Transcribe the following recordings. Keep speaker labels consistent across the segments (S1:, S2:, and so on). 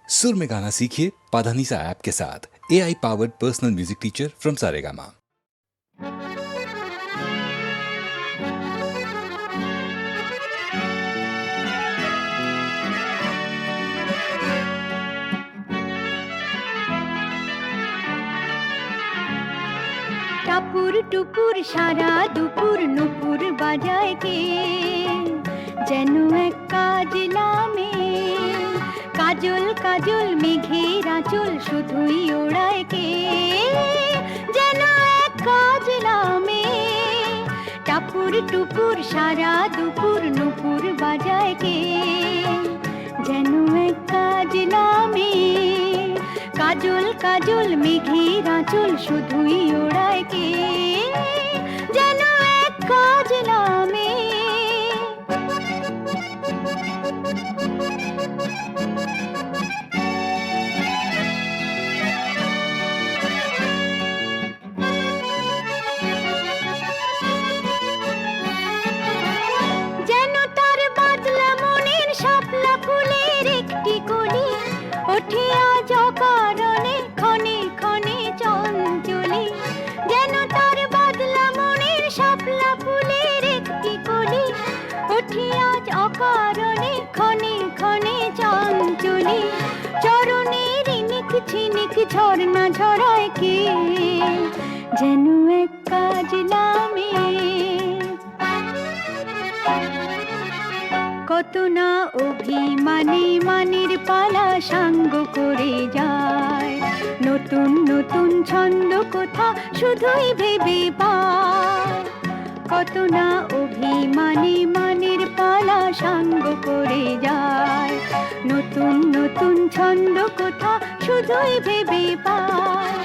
S1: सुर में गाना सीखिए पाधानीसा ऐप के साथ। AI powered personal music teacher from Saregama.
S2: টাপুর টুপুর সারা দুপুর নুপুর বাজায় কে, যেন এক কাজ নামে। কাজল কাজল মেঘের আঁচল শুধুই ওড়ায় কে, যেন এক কাজ নামে। টাপুর টুপুর সারা দুপুর নুপুর বাজায় কে, যেন এক কাজ নামে। কাজল কাজল মেঘের আঁচল শুধুই ওড়ায় কে, যেন এক কাজ নামে। যেন তার বাদলা মনের শাপলা ফুলের একটি কলি, ওঠে আজ অকারণে ক্ষণে ক্ষণে চঞ্চলে। যেন তার বাদলা মনের শাপলা ফুলের একটি কলি, ওঠে আজ অকারণে ক্ষণে ক্ষণে চঞ্চলে। চরণের ইনিক ঝিনিক ঝর্ণা ঝরায় কে, যেন এক কাজ নামে। কত না অভিমানে মানের পালা সাঙ্গ করে যায়, নতুন নতুন ছন্দ কোথা শুধুই ভেবে পায়। কত না অভিমানে মানের পালা সাঙ্গ করে যায়, নতুন নতুন ছন্দ কোথা শুধুই ভেবে পায়।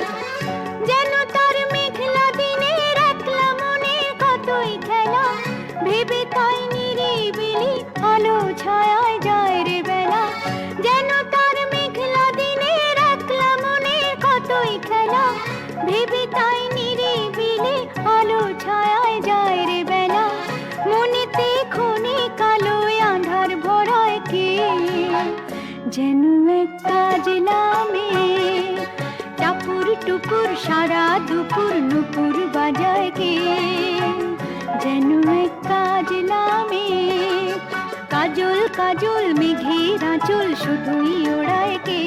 S2: যেন তার মেঘলা দিনের একলা মনে কতই খেলা, ভেবে তাই নিরিবিলি আলো ছায়ায় যায় রে বেলা। যেন তার মেঘলা দিনের একলা মনে কতই খেলা, ভেবে তাই নিরিবিলি আলো ছায়ায় যায় রে বেলা। মনেতে ক্ষণে কালো আঁধার ভরায় কে, যেন এক কাজ নামে। টাপুর টুপুর সারা দুপুর নুপুর বাজায় কে, যেন এক কাজ নামে। কাজল কাজল মেঘের আঁচল শুধুই ওড়ায় কে,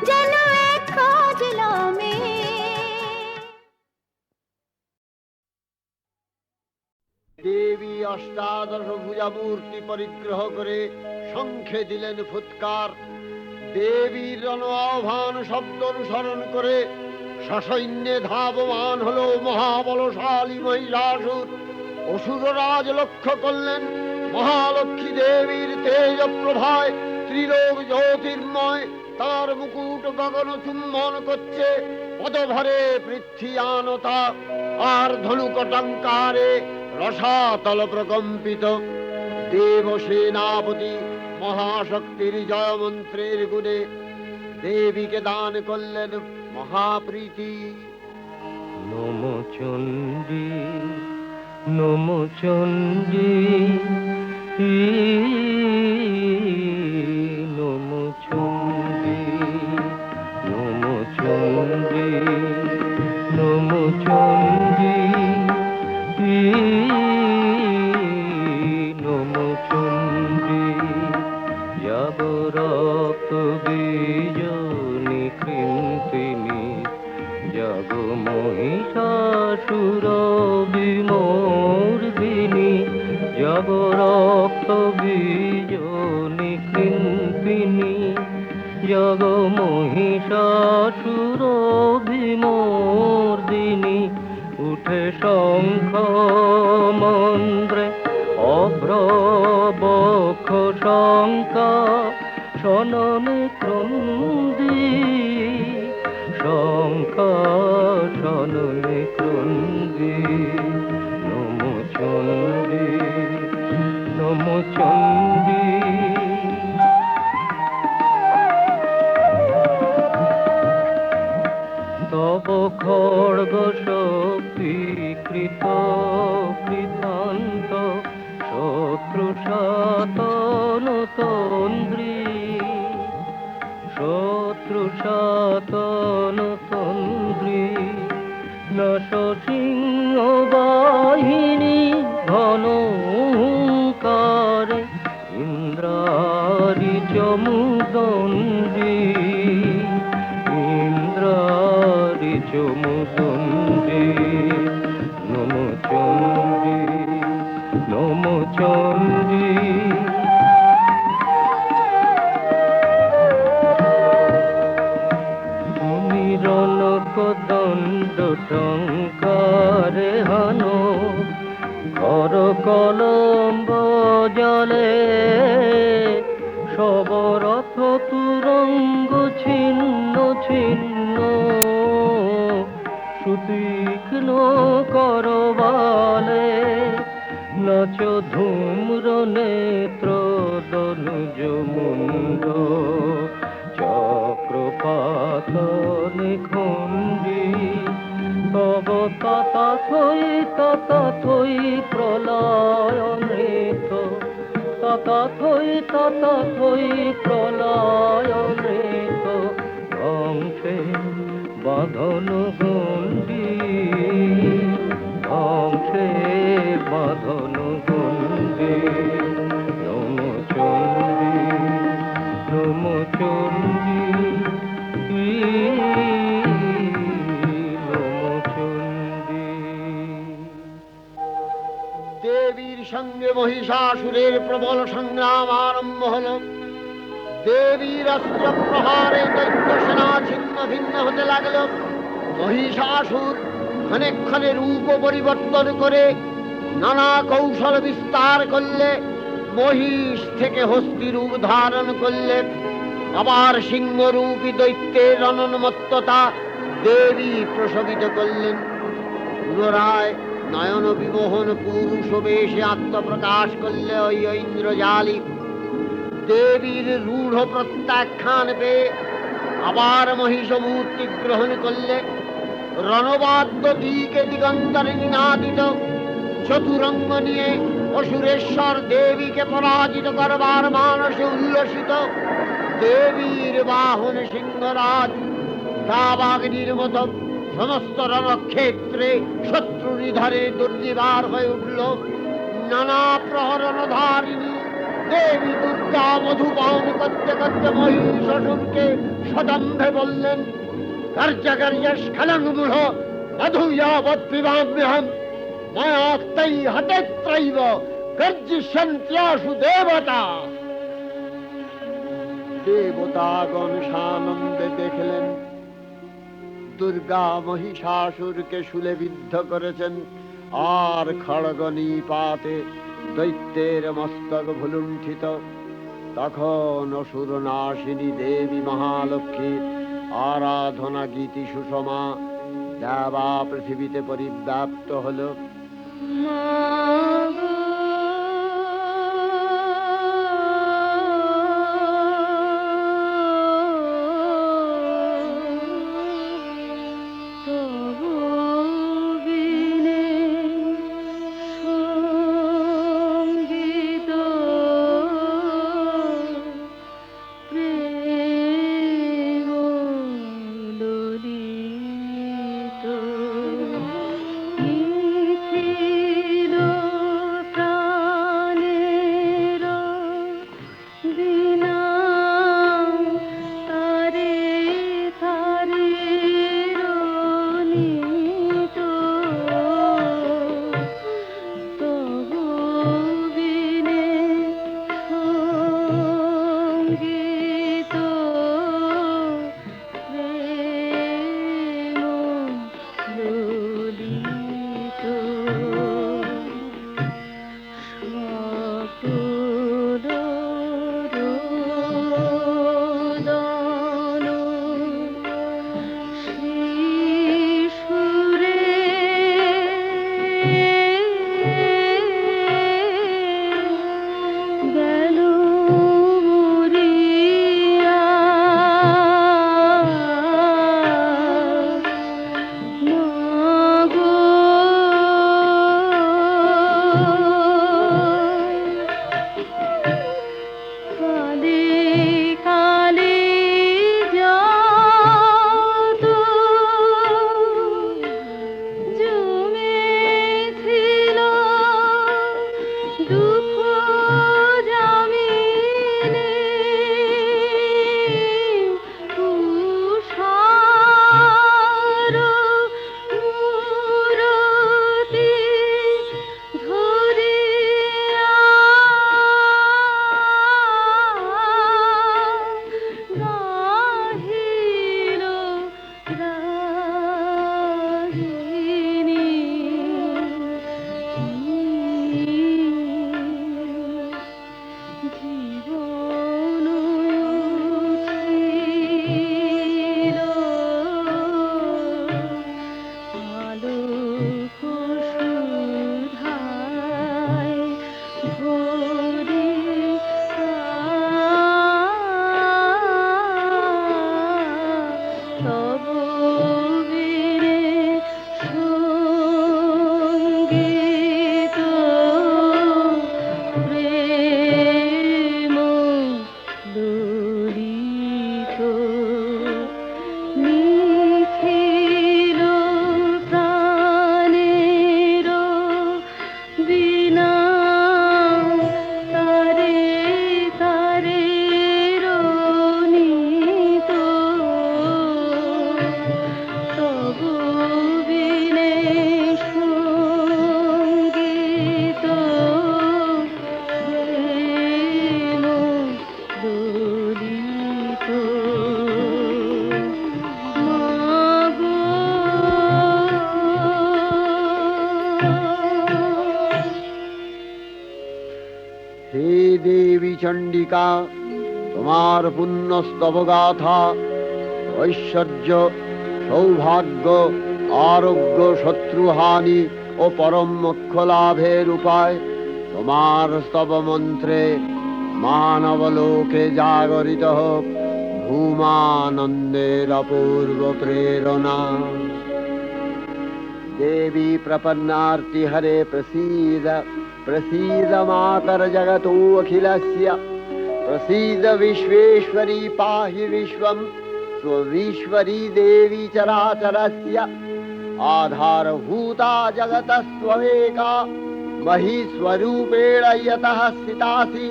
S2: যেন এক কাজ নামে।
S3: দেবী অষ্টাদশ ভুজা মূর্তি পরিগ্রহ করে শঙ্খে দিলেন ফুৎকার। দেবীর রণ আহ্বান শব্দ অনুসরণ করে সসৈন্যে ধাবমান হলো মহাবলশালী মহিষাসুর। অসুররাজ লক্ষ্য করলেন মহালক্ষ্মী দেবীর তেজ প্রভায় ত্রিলোক জ্যোতির্ময়, তার মুকুট গগন চুম্বন করছে। পদভরে পৃথ্বীয়ানতা আর ধনুকটঙ্কারে রসাতল প্রকম্পিত। দেব সেনাপতি মহাশক্তির জয় মন্ত্রের গুণে দেবীকে দান করলেন মহাপ্রীতি।
S4: নমো চণ্ডী নমো চণ্ডী নমো চণ্ডী নমো চণ্ডী নমো চণ্ডী নমো চণ্ডী। যাব রক্ত বীজনি কৃন্তিনি, যাব মহিষাসুর বিমর্দিনী। যাব রক্ত বীজনি কৃন্তিনি, যাব মহিষাসুর বিমর্দিনী। উঠে শঙ্খ মন্ত্রে অভ্রবক্ষ শঙ্কা, শননে ক্রন্দী শঙ্কা শননে ক্রন্দী। নমো চণ্ডী নমো চণ্ডী। তব খড়গ শক্তিকৃত কৃতান্ত, শত্রু সাতন তন্দ্রী পুরাতন তন্দ্রী নশ সিংহ বাহিনী ঘন হুঙ্কারে ইন্দ্রারি চমুদণ্ডী ইন্দ্রারি চমুদণ্ডী নমো চণ্ডী নমো চণ্ডী দণ্ড টঙ্কারে হানো কর কলম্ব জলে সবরথ তুরঙ্গ ছিন্ন ছিন্ন সুতীক্ষ্ণ করবালে নাচ ধূম্র নেত্র দনুজ মুন্ড চক্রপাতনে খণ্ডী তব তথাথই প্রলয় নৃত তথাথই প্রলয় নৃত ধ্বংসে বাঁধন গণ্ডী ধ্বংসে বাঁধন গণ্ডী নমো চণ্ডী নমো চণ্ডী নমো চণ্ডী।
S3: দেবীর সঙ্গে মহিষাসুরের প্রবল সংগ্রাম আরম্ভ হল। দেবীর অস্ত্র প্রহারে দৈত্য সেনা ছিন্ন ভিন্ন হতে লাগল। মহিষাসুর ক্ষণে রূপ পরিবর্তন করে নানা কৌশল বিস্তার করলে, মহিষ থেকে হস্তি রূপ ধারণ করলে। আবার সিংহরূপী দৈত্যের অনন্মত্ততা দেবী প্রসবিত করলেন। পুনরায় নয়ন বিমোহন পুরুষ বেশে আত্মপ্রকাশ করলে ওই ইন্দ্রজালিক। দেবীর রূঢ় প্রত্যাখ্যান পেয়ে আবার মহিষ মূর্তি গ্রহণ করলে। রণবাদ্য দিকে দিগন্তরে নিনাদিত চতুরঙ্গ নিয়ে অসুরেশ্বর দেবীকে পরাজিত করবার মানসে উল্লসিত। দেবীর বাহন সিংহরাজ দাবাগ্নির মতো সমস্ত রণক্ষেত্রে শত্রু নিধারে দুর্নিবার হয়ে উঠল। নানা প্রহরণধারিণী দেবী দুর্গা মধুপান করতে করতে মহিষাসুরকে সদম্ভে বললেন, কার্যকার্যস্খলনমূঢ় মধুয়াবৎ পিবাম্যহম মায়াক্তৈ হতেত্রৈব গর্জিষ্যন্ত্যাসু দেবতা। দেবতাগণ সানন্দে দেখলেন দুর্গা মহিষাসুরকে শূলে বিদ্ধ করেছেন, আর খড়গ নিপাতে দৈত্যের মস্তক ভুলুণ্ঠিত। তখন অসুর নাশিনী দেবী মহালক্ষ্মীর আরাধনা গীতি সুষমা দেবা পৃথিবীতে পরিব্যাপ্ত হল।
S2: ছিল
S3: চণ্ডিকা তোমার পুণ্যস্তব গাথা ঐশ্বর্য সৌভাগ্য আরোগ্য শত্রুহানি ও পরম মোক্ষ লাভের উপায় তোমার স্তব মন্ত্রে মানবলোকে জাগরিত হোক ভূমানন্দের অপূর্ব প্রেরণা। देवी प्रपन्नार्ति हरे प्रसीद प्रसीद मातर जगतो अखिलस्य प्रसीद विश्वेश्वरी पाहि विश्वं स्वविश्वरी देवी चराचरस्य आधारभूता जगतस्त्वमेका महीस्वरूपेण यतः स्थितासि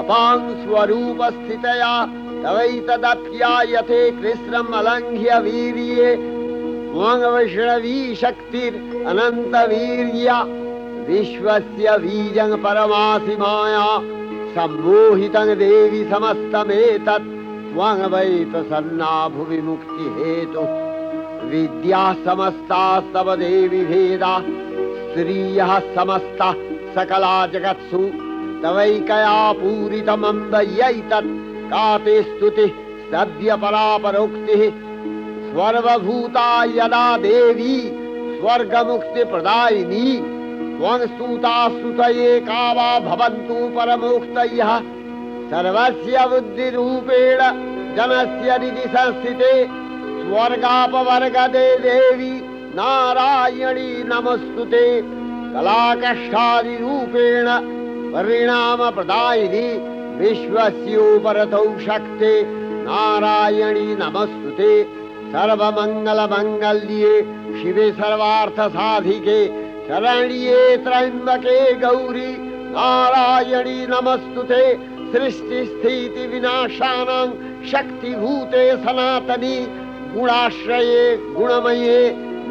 S3: अपां स्वरूपस्थितया तवैतदप्यायते कृष्णम् अलङ्घ्य वीर्ये वैष्णवी शक्तिर अनंत वीर्या विश्वस्य बीजं परमासि माया सम्मोहितं देवी समस्तमेतत् त्वं वै प्रसन्ना भुवि मुक्ति हेतु विद्या समस्तास्तव देवी भेदा स्त्रियः समस्ता सकला जगत्सु तवैकया पूरितमम्बयैतत् का ते स्तुतिः सद्य परापरोक्तिः सर्वभूता यदा देवी स्वर्गमुक्ति प्रदायिनी त्वं स्तुता स्तुतये का वा भवन्तु परमोक्तयः सर्वस्य बुद्धिरूपेण जनस्य हृदि संस्थिते स्वर्गापवर्गदे देवी नारायणी नमस्तुते कलाकष्टादिरूपेण परिणामप्रदायिनी विश्वस्योपरतौ शक्ते नारायणी नमस्तुते सर्वमंगलमंगल्ये शिवे सर्वार्थ साधिके शरण्ये त्र्यंबके गौरी नारायणी नमस्तुते सृष्टि स्थिति विनाशानां शक्तिभूते सनातनी गुणाश्रये गुणमये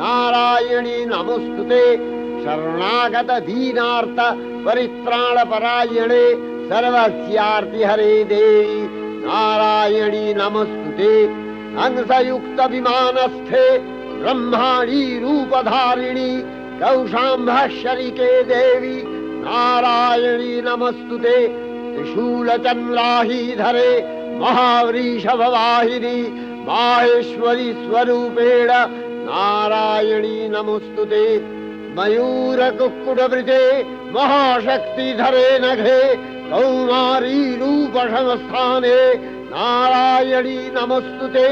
S3: नारायणी नमस्तुते शरणागत दीनार्थ परित्राणपरायणे सर्वस्यार्ति हरे देवी नारायणी नमस्तुते हंसयुक्त विमानस्थे ब्रह्माणी रूपधारिणी कौशाम्भशरिके देवी नारायणी नमस्तुते त्रिशूलचन्द्राहीधरे महावृषभवाहिनी माहेश्वरी स्वरूपेण नारायणी नमस्तुते मयूरकुक्कुटवृते महाशक्तिधरे नघे कौमारी रूपसंस्थाने नारायणी नमस्तुते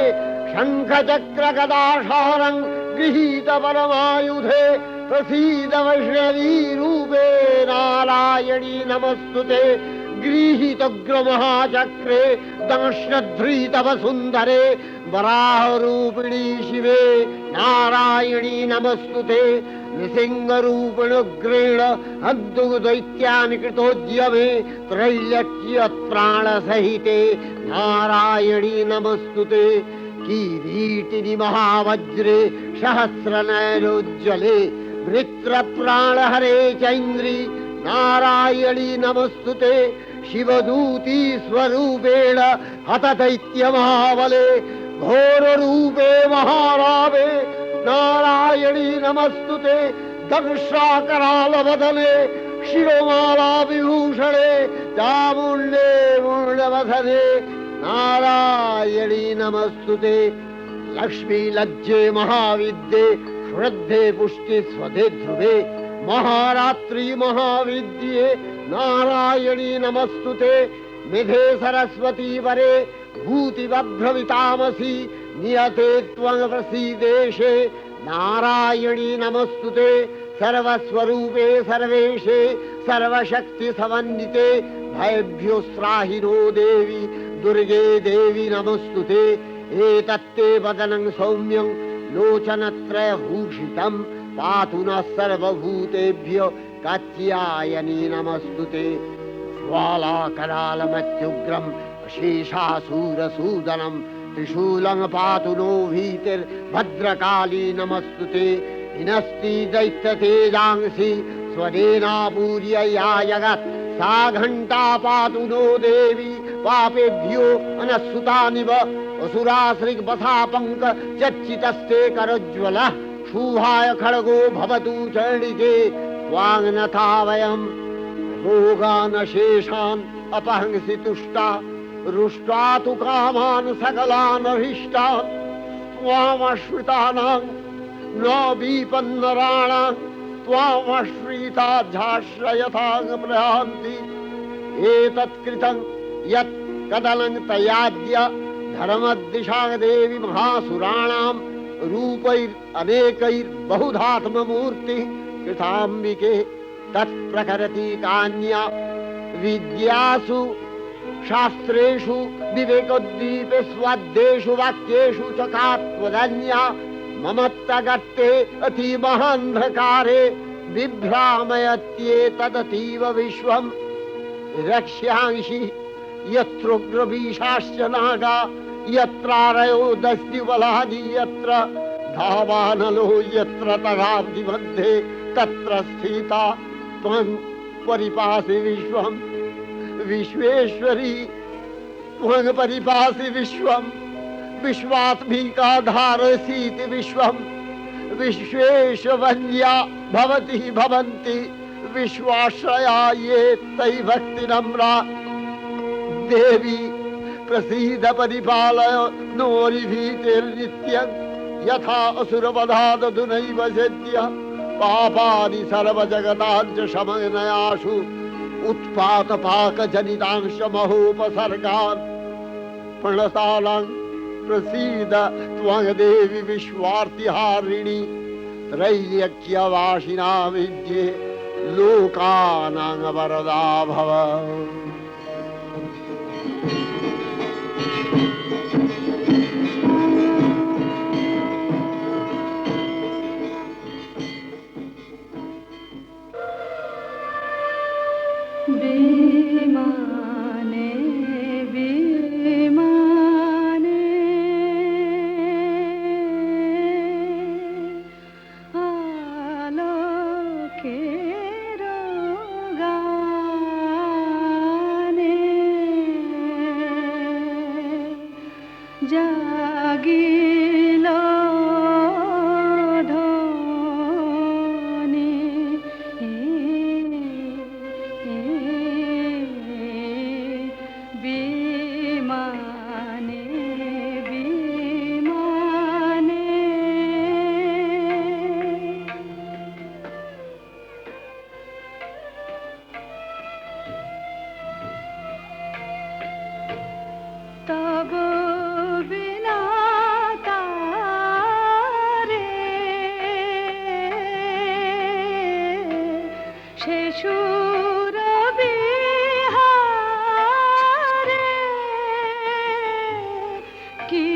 S3: शङ्खचक्रगदाशारं गृहीत परमायुधे प्रसीद वैष्णवी रूपे नारायणी नमस्तुते गृहीतोग्रमहाचक्रे दंश्नध्रीतव सुन्दरे वराहरूपिणी शिवे नारायणी नमस्तुते नृसिंहरूपिणुग्रेण हन्तुदैत्यानि कृतोद्यमे त्रैलक्ष्यप्राणसहिते नारायणी नमस्तुते किरीटिनि महावज्रे सहस्रनयनोज्ज्वले वृत्रप्राणहरे चैन्द्री नारायणी नमस्तुते शिवदूती स्वरूपेण हतदैत्यमहाबले घोररूपे महारावे नारायणी नमस्तुते दंशाकरालवदने शिरोमाला विभूषणे चामुण्डे मुण्डवसने नारायणी नमस्तुते लक्ष्मी लज्जे महाविद्ये श्रद्धे पुष्टि स्वधे ध्रुवे महारात्रि महाविद्ये नारायणी नमस्तुते मेधे सरस्वती वरे भूतिवभ्रमितामसि नियते त्वं प्रसीदेशे नारायणी नमस्तुते सर्वस्वरूपे सर्वेशे सर्वशक्ति समन्विते भयभ्योस्त्राहि नो देवी दुर्गे देवी नमस्तुते एतत्ते वदनं सौम्यं लोचनत्रयभूषितं पातु नः सर्वभूतेभ्यो कात्यायनी नमस्तुते ज्वालाकरालमत्युग्रम् अशेषासूरसूदनं त्रिशूलं पातु नो भीतिर्भद्रकाली नमस्तुते हिनस्ति दैत्यतेजांसि स्वनेनापूर्य या जगत् सा घण्टा पातु नो देवी पापेभ्यो अनस्सुतानिव असुराश्रिग्वसापङ्क चच्चितस्ते करोज्ज्वलः शुभाय खड्गो भवतु चण्डिके त्वाङ्नथा वयम् भोगानशेषान् अपहंसि तुष्टा रुष्ट्वा तु कामान् सकलान् अभीष्टान् त्वामश्रितानां न विपन्नराणां त्वामश्रिताध्याश्रयतां प्रयान्ति एतत्कृतं यत् कदलं तयाद्य धर्मदिशां देवी महासुराणां रूपैरनेकैर्बहुधात्ममूर्तिः कृताम्बिके तत्प्रकरति कान्या विद्यासु शास्त्रेषु विवेकोद्दीपे स्वाद्येषु वाक्येषु च का त्वदन्या ममत्तगत्ते अतिमहान्धकारे बिभ्रामयत्येतदतीव विश्वम् रक्ष्यांसि यत्रोग्रवीशाश्च नागा यत्रारयो दस्युबलानि यत्र धावानलो यत्र तगाब्धि मध्ये तत्र स्थिता त्वं परिपासि विश्वम् विश्वेश्वरी त्वं परिपासि विश्वम् विश्वात्मिका धारसीति विश्वम् विश्वेशवन्या भवति भवन्ति विश्वाश्रया ये तयि भक्तिनम्रा देवी प्रसीद परिपालय नोरिभीतिर्नित्यं यथा असुरवधादधुनैव सद्य पापानि सर्वजगताञ्च शमनयाशु उत्पातपाकजनितांश महोपसर्गान् प्रणतालां प्रसीद त्वं देवी विश्वार्तिहारिणि त्रैलोक्यवासिना विद्ये लोकानां वरदा भव।
S2: विमाने विमाने आलोकेर गाने जागिल तब बिना तारे शेषुर बिहारे की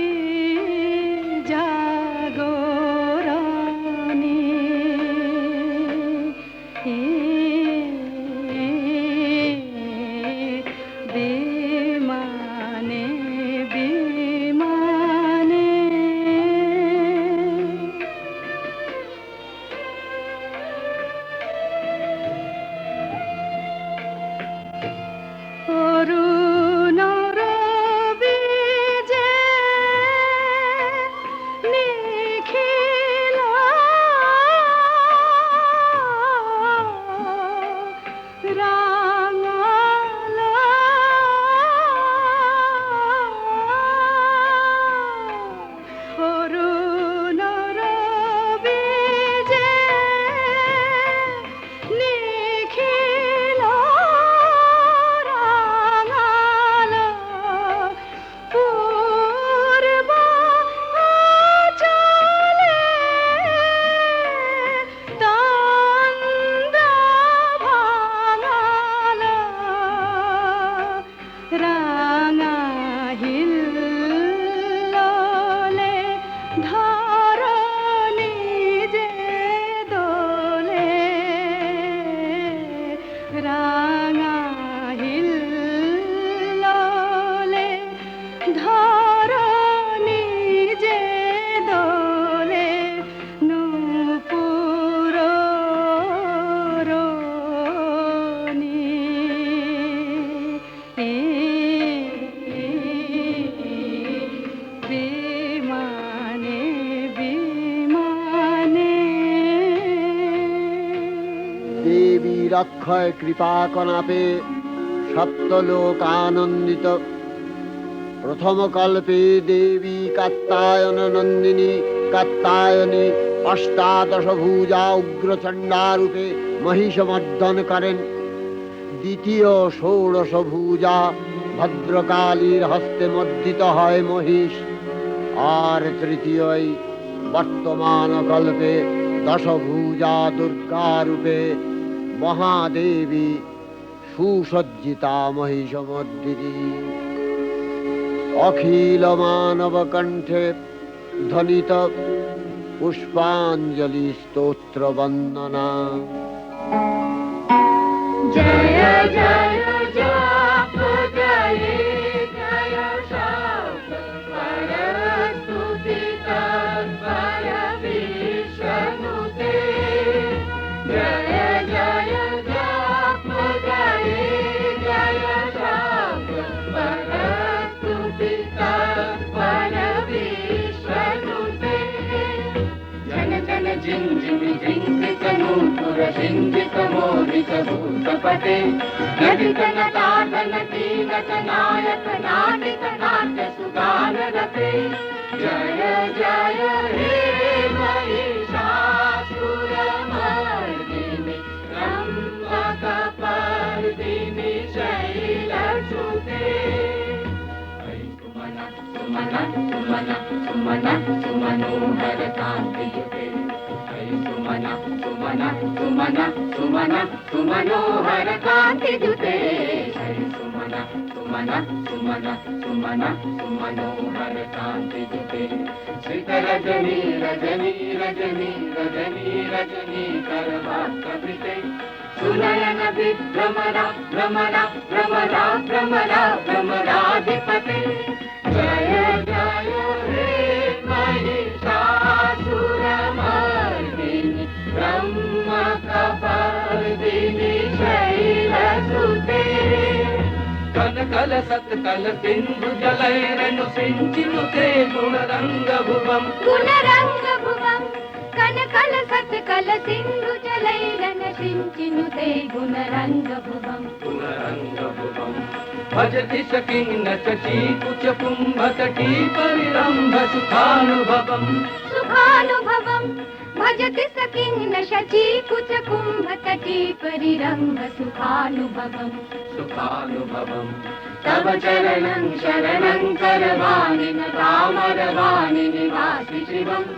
S2: जागरणी विमाने विमाने অরুণ রবিজে
S3: নিরক্ষয় কৃপা কনাপে সপ্তলোক আনন্দিত। প্রথম কল্পে দেবী কাত্যায়ন নন্দিনী কাত্যায়নী অষ্টাদশ ভুজা উগ্রচণ্ডা রূপে মহিষমর্দন করেন। দ্বিতীয় ষোড়শ ভুজা ভদ্রকালীর হস্তে মর্দিত হয় মহিষ। আর তৃতীয় বর্তমান কল্পে দশভুজা দুর্গা রূপে মহাদেবী সুসজ্জিতা মহিষমর্দিনী। অখিল মানব কণ্ঠে ধ্বনিত পুষ্পাঞ্জলি স্তোত্র বন্দনা।
S2: জয় জয় জপ জয় জয় শব্দ পরস্তুতি তৎপর বিষ্ণুতে। জয় জয় জপ জয় জয় শব্দ পরস্তুতি তৎপর বিষ্ণুতে। जन जन जिन जिन जिंकित नूपुर सिंहित मोदित भूतपते। नटित नटाधन कीनक नायक नाटित नाट्य सुगान रते। जय जय हे महिषासुरमर्दिनि रम्भकपर्दिनि शैलसुते। सुमन सुमन सुमन सुमन सुमनोहर कान्तियुते। सुमन सुमन सुमन सुमन सुमनोहर कान्तियुते। सुमन सुमन सुमन सुमन सुमनोहर कान्तियुते। श्रित रजनी रजनी रजनी रजनी रजनी करवाक्कपिते। सुनयन विभ्रमरा भ्रमरा भ्रमरा भ्रमरा भ्रमराधिपते। जय जय हे महिषासुरमर्दिनि ब्रह्मकपर्दिनि शैलसुते। कनकल सत्कल सिन्धु जलैरनु सिञ्चिनुते गुणरङ्गभुवम्
S5: गुणरङ्गभुवम् कनकल सत्कल सिन्धु जलैरन सिञ्चिनुते गुणरङ्गभुवम्
S2: गुणरङ्गभुवम्। भजति सकिन्न चीकुच कुम्भतटी परिरम्भ सुखानुभवम्
S5: सुखानुभवम्। भजति सकिन्न शचीकुच कुम्भतटी परिरम्भ सुखानुभवम्
S2: सुखानुभवम्। तव चरणं शरणं करवाणि न तामरवाणि निवासि शिवम्।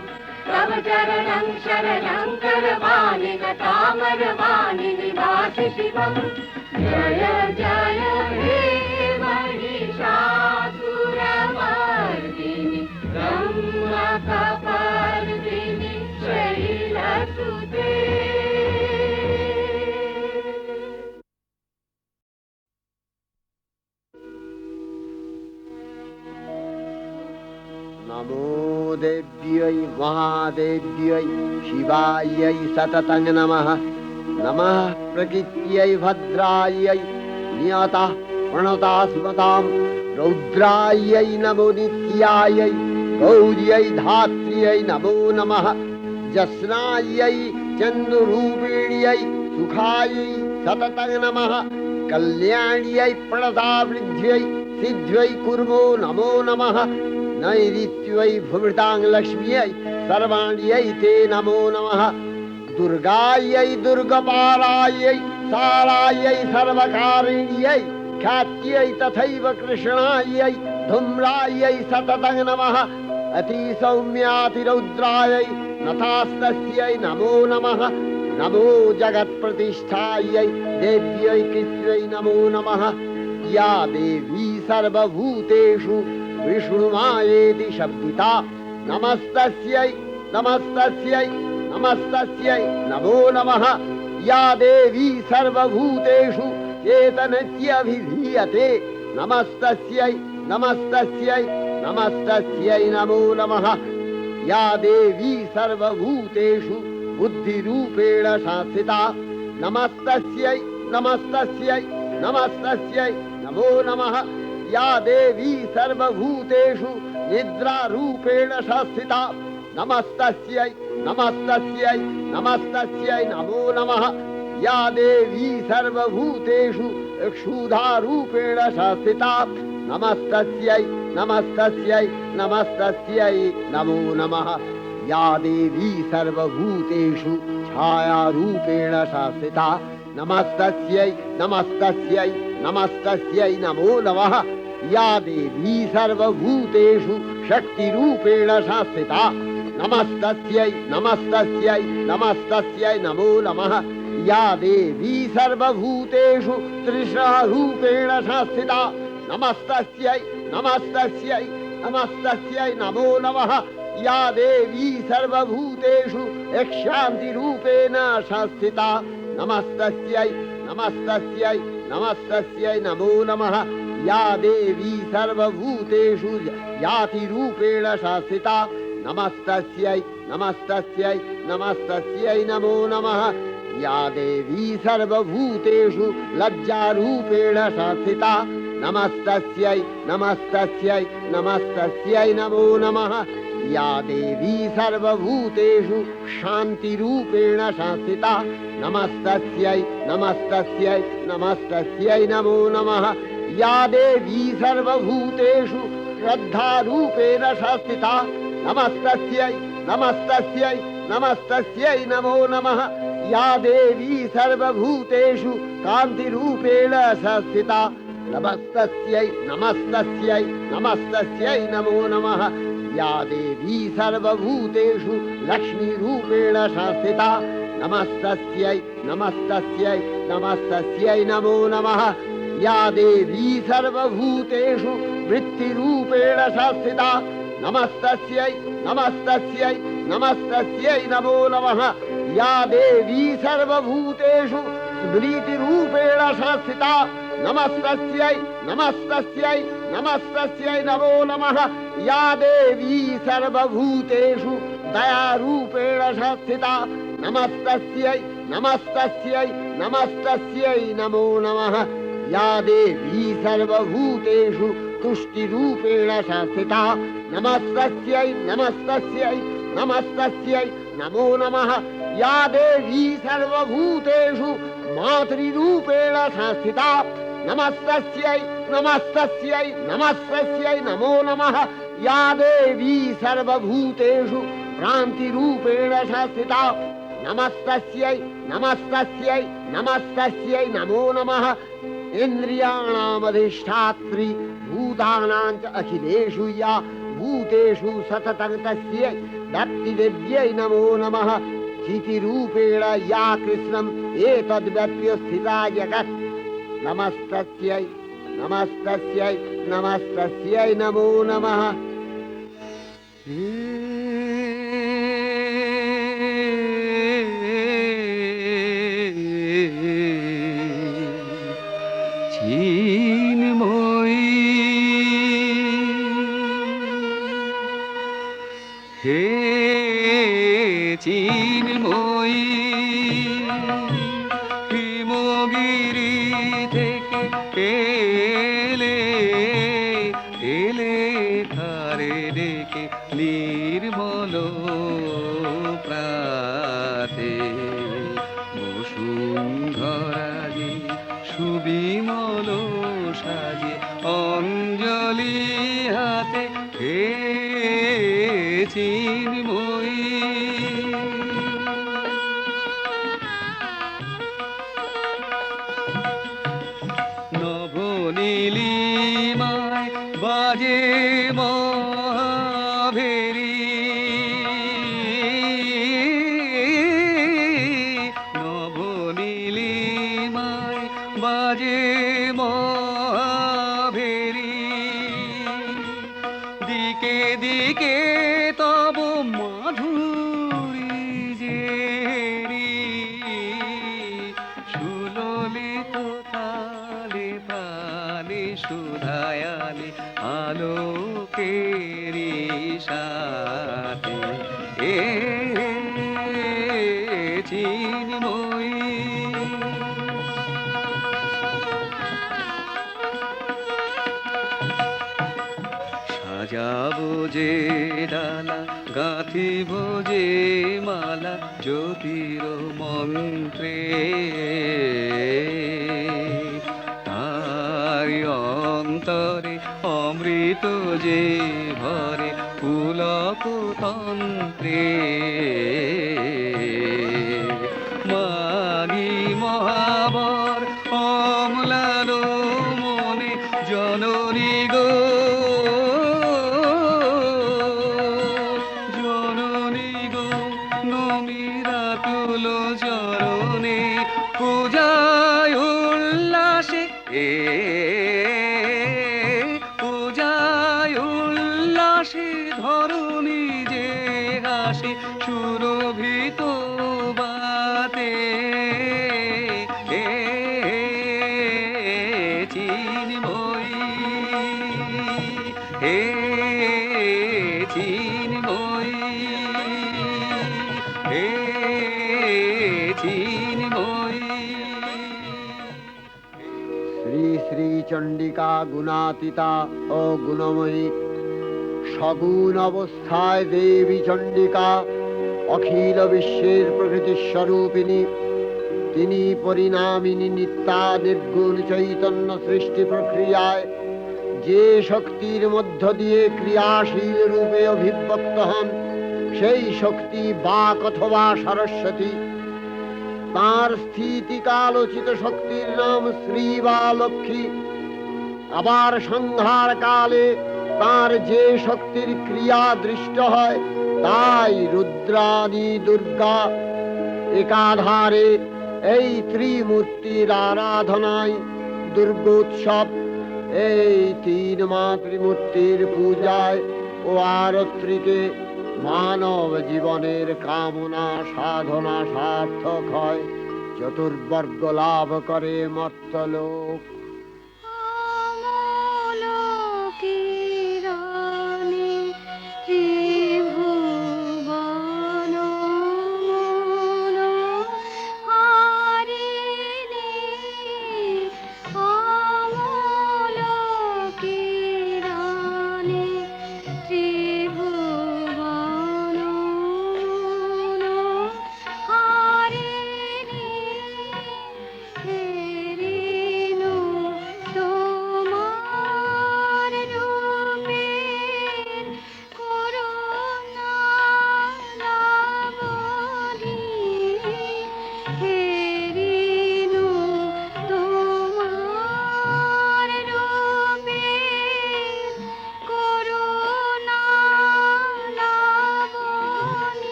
S2: तव चरणं शरणं करवाणि न तामरवाणि निवासि शिवम्। जय जय हे महिषासुरमर्दिनि रम्भकपर्दिनि शैलसुते।
S3: नमो देव्यै महादेव्यै शिवायै सततं नमः। नमः प्रकृत्यै भद्रायै नियता प्रणता स्मतां। रौद्रायै नमो नित्यायै गौर्यै धात्र्यै नमो नमः। जस्नायै चन्द्ररूपिण्यै सुखायै सततं नमः। कल्याण्यै प्रणतावृद्ध्यै सिद्ध्यै कुर्मो नमो नमः। नैऋत्यै भूमृतां लक्ष्म्यै सर्वाण्यै ते नमो नमः। दुर्गायै दुर्गपालायै सारायै सर्वकारिण्यै ख्यात्यै तथैव कृष्णायै धूम्रायै सततं नमः। अतिसौम्यातिरौद्रायै नतास्तस्यै नमो नमः। नमो जगत्प्रतिष्ठायै देव्यै कृत्यै नमो नमः। या देवी सर्वभूतेषु विष्णुमायेति शब्दिता नमस्तस्यै नमस्तस्यै नमस्तस्यै नमो नमः। या देवी सर्वभूतेषु चेतनत्यभिधीयते नमस्तस्यै नमस्तस्यै नमस्तस्यै नमो नमः। या देवी सर्वभूतेषु बुद्धिरूपेण संस्थिता नमस्तस्यै नमस्तस्यै नमस्तस्यै नमो नमः। या देवी सर्वभूतेषु निद्रारूपेण संस्थिता नमस्तस्यै नमस्तस्यै नमस्तस्यै नमो नमः। या देवी सर्वभूतेषु क्षुधारूपेण संस्थिता नमस्तस्यै नमस्तस्यै नमस्तस्यै नमो नमः या देवी सर्वभूतेषु छायारूपेण संस्थिता नमस्तस्यै नमस्तस्यै नमस्तस्यै नमो नमः या देवी सर्वभूतेषु शक्तिरूपेण संस्थिता नमस्तस्यै नमस्तस्यै नमस्तस्यै नमो नमः या देवी सर्वभूतेषु तृष्णारूपेण संस्थिता नमस्तस्यै नमस्तस्यै नमस्तस्यै नमो नमः या देवी सर्वभूतेषु शान्तिरूपेण संस्थिता नमस्तस्यै नमस्तस्यै नमस्तस्यै नमो नमः या देवी सर्वभूतेषु जातिरूपेण संस्थिता नमस्तस्यै नमस्तस्यै नमस्तस्यै नमो नमः या देवी सर्वभूतेषु लज्जारूपेण संस्थिता नमस्तस्यै नमस्तस्यै नमस्तस्यै नमो नमः या देवी सर्वभूतेषु शान्तिरूपेण संस्थिता नमस्तस्यै नमस्तस्यै नमस्तस्यै नमो नमः या देवी सर्वभूतेषु श्रद्धारूपेण संस्थिता नमस्तस्यै नमस्तस्यै नमस्तस्यै नमो नमः या देवी सर्वभूतेषु कान्तिरूपेण संस्थिता नमस्तस्यै नमस्तस्यै नमस्तस्यै नमो नमः या देवी सर्वभूतेषु लक्ष्मीरूपेण संस्थिता नमस्तस्यै नमस्तस्यै नमस्तस्यै नमो नमः या देवी सर्वभूतेषु वृत्तिरूपेण संस्थिता नमस्तस्यै नमस्तस्यै नमस्तस्यै नमो नमः या देवी सर्वभूतेषु स्मृतिरूपेण संस्थिता नमस्तस्यै नमस्तस्यै नमस्तस्यै नमो नमः या देवी सर्वभूतेषु दयारूपेण संस्थिता नमस्तस्यै नमस्तस्यै नमस्तस्यै नमो नमः या देवी सर्वभूतेषु तुष्टिरूपेण संस्थिता नमस्तस्यै नमस्तस्यै नमस्तस्यै नमो नमः या देवी सर्वभूतेषु मातृरूपेण संस्थिता नमस्तस्यै नमस्तस्यै नमस्तस्यै नमो नमः या देवी सर्वभूतेषु भ्रान्तिरूपेण संस्थिता नमस्तस्यै नमस्तस्यै नमस्तस्यै नमो नमः इन्द्रियाणामधिष्ठात्री भूतानां च अखिलेषु या भूतेषु सततं तस्यै दत्तिदेव्यै नमो नमः चितिरूपेण या कृष्णम् एतद्व्यप्य स्थिता जगत् नमस्तस्यै नमस्तस्यै नमस्तस्यै नमो नमः
S4: হে চিন্ময়ী হিমগিরি থেকে এলে এলে তারে ডেকে নির্মল প্রাতে বসুন্ধরাজে সুবিমল সাজে অঞ্জলি হাতে হে চিন্ময়ী নবনীলিমায় বাজে মহাভেরি নবনীলিমায় বাজে মহাভেরি দিকে দিকে তব মাধুরী জেরি সুললিত তালে তালে সুধায়ালে আলোকেরি সাথে এ চিন্ময়ী সাজাবো যে ডালা গাঁথিব যে মালা জ্যোতির মন্ত্রে তারি অন্তরে অমৃত যে ভরে পুলক তন্ত্রে মাগি মহাবর অমলার মনে জননী গো জননী গো নমিরা তুল চরণে পূজায় উল্লাসে পূজায় উল্লাসে ধরণী যে হাসে সুরভিত বাতে চিনময়ী হে চিনময়ী হে চিনময়ী
S3: শ্রী শ্রী চণ্ডিকা গুণাতীতা ও গুণময়ী সগুণ অবস্থায় দেবী চণ্ডিকা অখিল বিশ্বের প্রকৃতি স্বরূপিণী তিনি পরিণামিনী নিত্যা নির্গুণ চৈতন্য সৃষ্টি প্রক্রিয়ায় যে শক্তির মধ্য দিয়ে ক্রিয়াশীল রূপে অভিব্যক্ত হন সেই শক্তি বাক অথবা সরস্বতী তার স্থিতিকালোচিত শক্তির নাম শ্রী বা লক্ষ্মী আবার সংহার কালে তার যে শক্তির ক্রিয়া দৃষ্ট হয় তাই রুদ্রাণী দুর্গা একাধারে এই ত্রিমূর্তির আরাধনায় দুর্গোৎসব এই তিন মাতৃমূর্তির পূজায় ও আরত্রিকে মানব জীবনের কামনা সাধনা সার্থক হয় চতুর্বর্গ লাভ করে মর্তলোক
S5: আমলোকিরানি ত্রিভুবন হারিণী আমলোকিরানি ত্রিভুবন হারিণী হেরিনু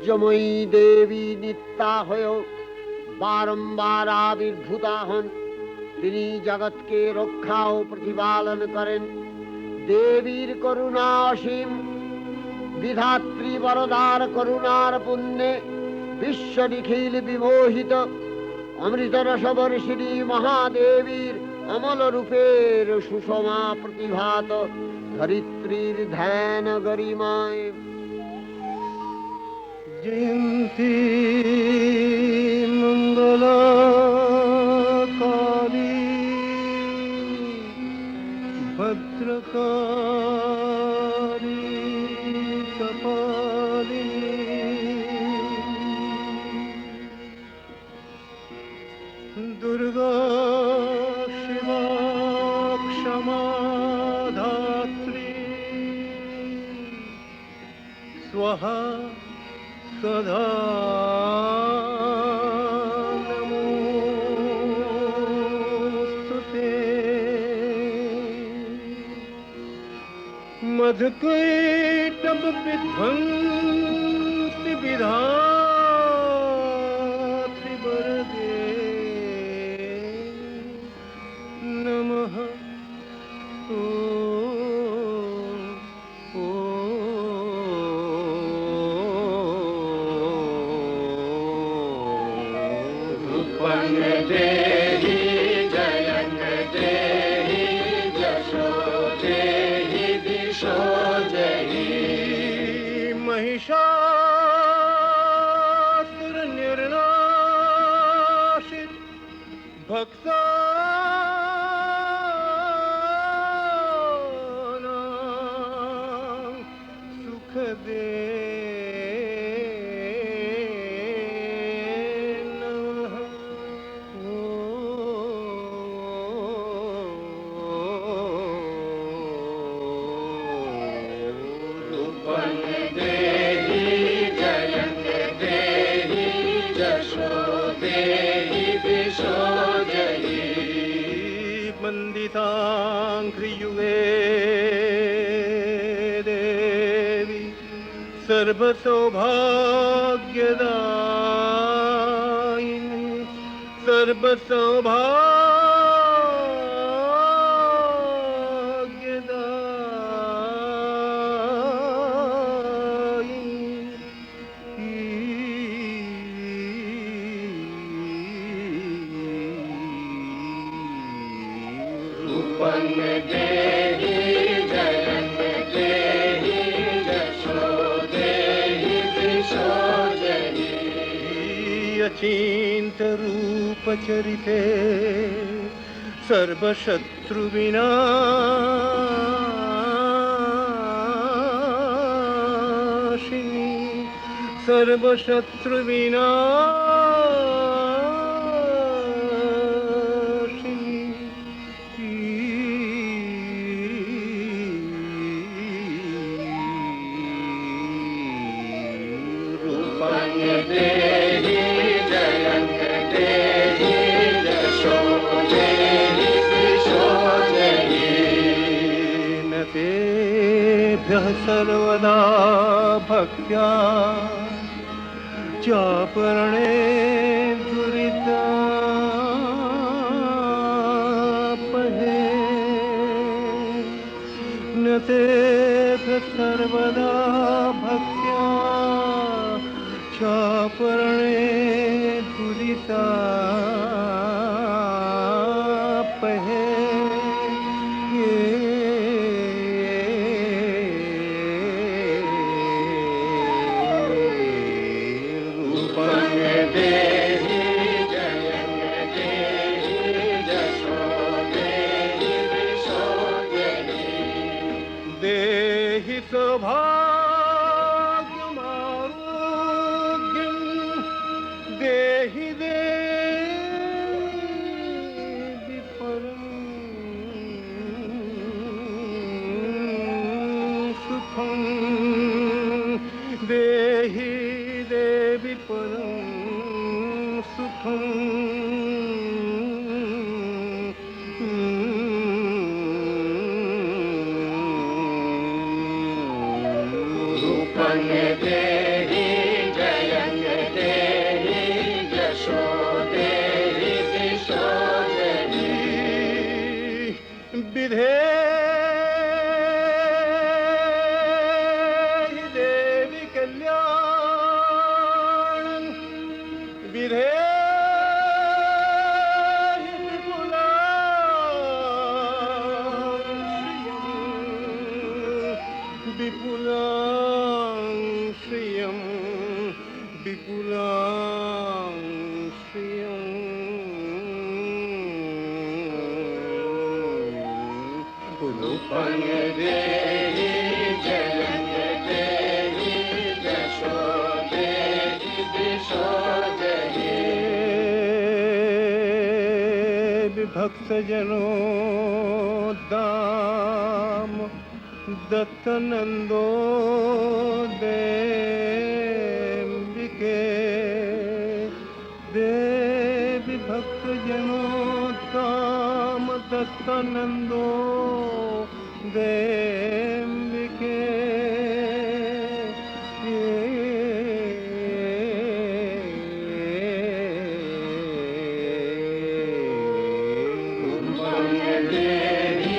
S3: সৌন্দর্যময়ী দেবী নিত্যা হয়েও বারম্বার আবির্ভূতা হন। তিনি জগৎকে রক্ষা ও প্রতিপালন করেন। দেবীর করুণা অসীম, বিধাত্রী বরদার করুণার পুণ্যে বিশ্ব নিখিল বিমোহিত। অমৃত রসবর্ষিণী মহাদেবীর অমল রূপের সুষমা প্রতিভাত ধরিত্রীর ধ্যান গরিমায়।
S6: জয়ন্তী মঙ্গলাকালী ভদ্রকালী কপালিনী দুর্গা শিবা ক্ষমা ধাত্রী স্বাহা সদা নমোস্তুতে। मधुकैटभ विध्वंसि विधात्रि वरदे नमः। ॐ
S2: देहि जयं देहि जशो देहि दिशो देहि
S6: महिषासुर निर्नाशित भक्ता सुख दे वन्दिताङ्घ्रियुगे देवी सर्वसौभाग्यदायिनी
S2: देहि जयं देहि जशो देहि दिशो देहि
S6: अचिन्त रूप चरिते सर्वशत्रुविनाशिनी
S2: देहि जयं देहि जशो देहि दिशो देहि
S6: न तेभ्यः सर्वदा भक्त्या चापरणे दुरितापहे न तेभ्यः सर्वदा भक्त्या चापरणे दुरितापहे
S2: देहि जयं देहि जशो देहि दिशो देहि
S6: देहि सौभाग्यमारोग्यं देहि देहि परं सुखं देहि देवि परं
S2: देहि जयं দিশো দেহি দিশো দেহি
S6: বিধে দেবী কল্যাণ বিধে বিপুলাং শ্রিয়ম বিপুলাং শ্রিয়ম
S2: রূপং দেহি জয়ং দেহি যশো দেহি দিশো দেহি
S6: विभक्त जनोद्दाम दत्तनंदो देविके देवी भक्त जनोद्दाम दत्तनंदो देविके
S2: देहि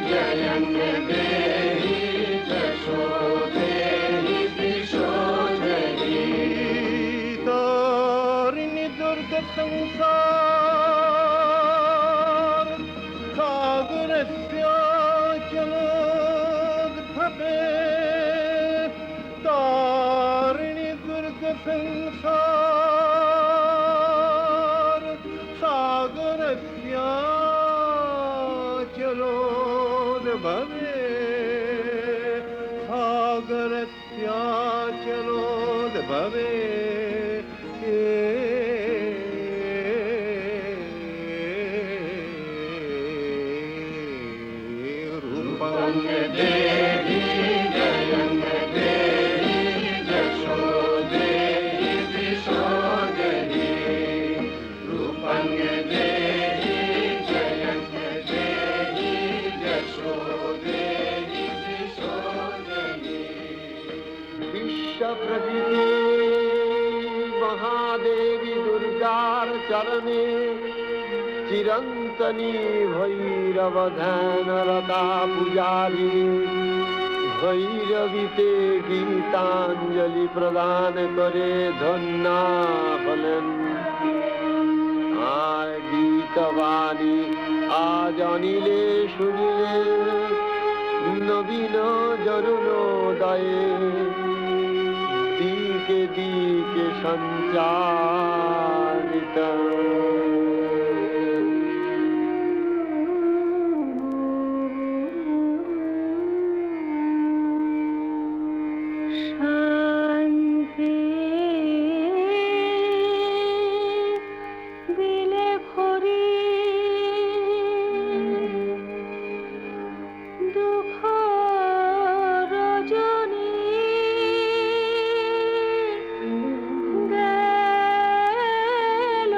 S2: जयं देहि जशो देहि दिशो देहि
S6: तारिणी दुर्ग संसार सागरस्याचलोद्भवे तारिणी दुर्ग संसार सागरस्याचलोद्भवे सागरस्याचलोद्भवे रूपं
S2: देहि जयं देहि जशो देहि दिशो देहि रूपं देहि जयं देहि जशो देहि दिशो देहि
S3: विश्वप्रभृति महादेवी दुर्गार चरणे चिरंतनी भैरव ध्यानरता पुजारी भैरवीते गीतांजलि प्रदान करे धन्ना हलेन আর গীতবাণী আজ অনিলে শুনিলে নবীন জরুণোদয়ে দিকে দিকে সঞ্চারিত
S5: শান্তি দিলে ভরি দুঃখ রজনী গেল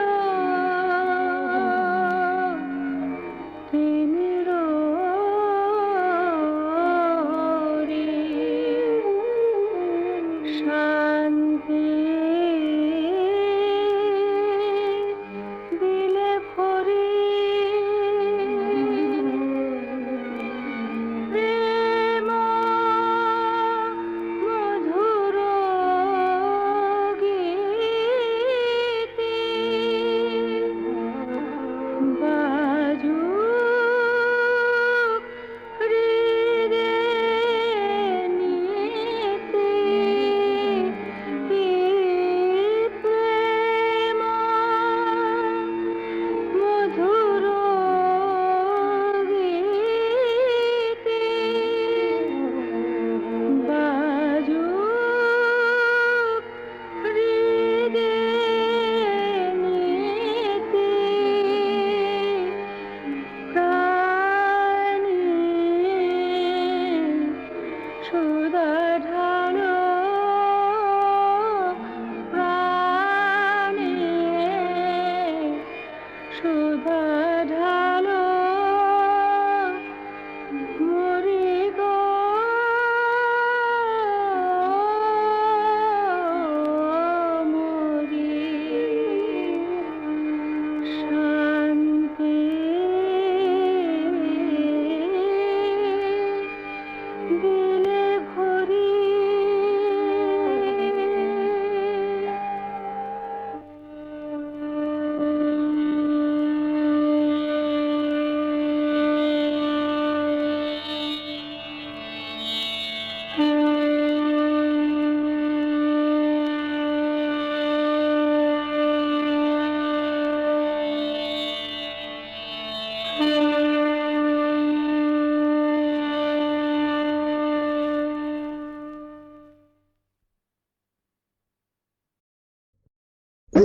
S5: আরে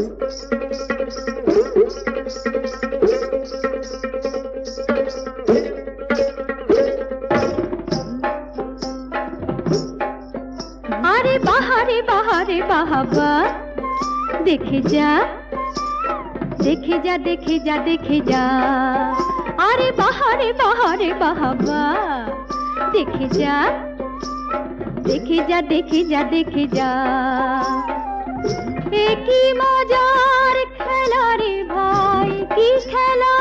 S5: বাহারে বাহারে বাহাবা, দেখে যা দেখে যা দেখে যা দেখে যা। আরে বাহারে বাহারে বাহাবা, দেখে যা দেখে যা দেখে যা দেখে যা। এ কি মজার খেলা রে ভাই, কি খেলা।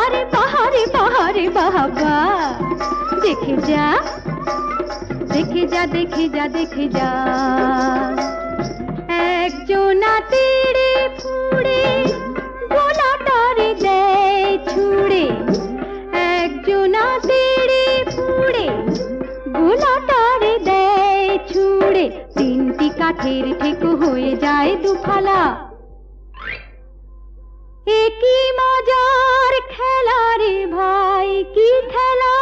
S5: আরে বাহারে বাহারে বাহাবা, দেখে যা দেখে যা দেখে যা দেখে যা। একজনা তেড়ে ফুড়ে গোলাটারে দেয় ছুড়ে, একজনা তেড়ে ফুড়ে গোলাটারে দেয় ছুড়ে। তিনটি কাঠের ঠেকো হয়ে যায় দুফালা। এ কি মজার খেলা রে ভাই, কি খেলা।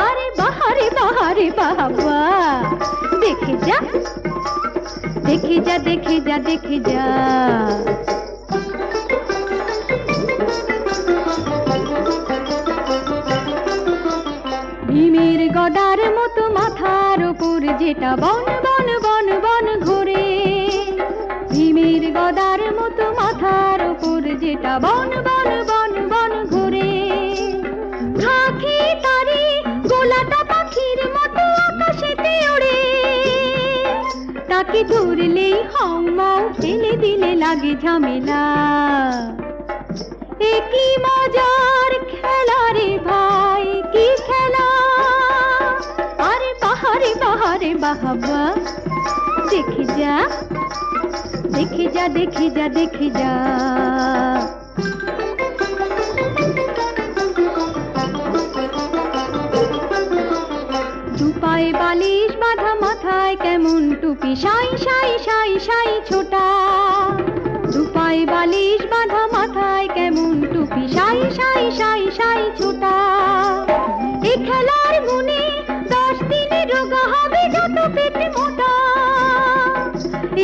S5: আরে বাহারে বাহারে বাবা, দেখে যা দেখে যা দেখে যা দেখে যা। ভীমের গদার মতো মাথার ওপর যেটা বন বন বন বন ঘোরে, ভীমের গদার মতো মাথার ওপর যেটা বন বন বন বন ঘোরে। খাকি তারে গোলাটা পাখির মতো আকাশেতে ওড়ে, তাকে ধরলেই হাউ মাউ ফেলে দিলে লাগে ঝামেলা। এ কি মজার খেলা রে ভাই, কি খেলা। আরে বাহারে বাহারে বাহাবা, দেখে যা দেখে যা দেখে যা দেখে যা। দুপায়ে বালিশ বাঁধা, মাথায় কেমন টুপি, সাই সাই সাই সাই ছোটা। দুপায়ে বালিশ বাঁধা, মাথায় কেমন টুপি, সাই সাই সাই সাই ছোটা। এ খেলার গুণে 10 দিনে রোগা হবে যত পেট মোটা।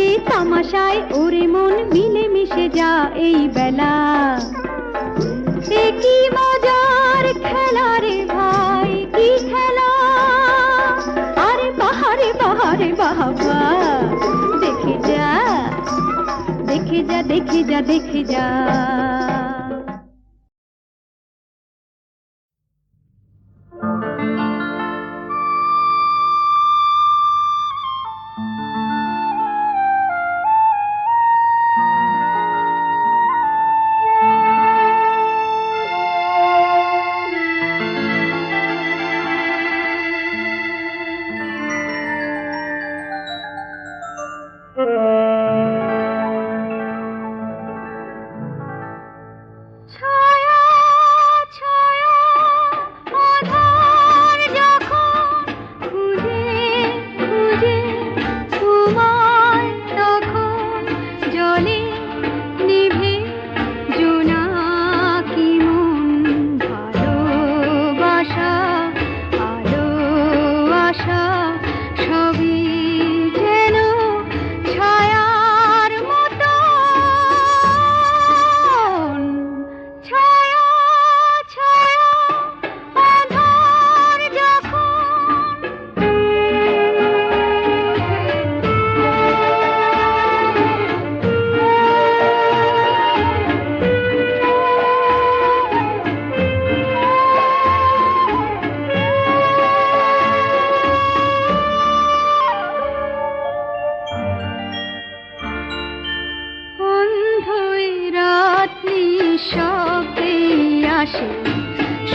S5: এই তামাশায় ওরে মন মিলে মিশে যা এই বেলা। এ কি মজার খেলা রে ভাই, কি খেলা। আরে বাহারে বাহারে বাবা, দেখে যা দেখে যা দেখে যা দেখে যা।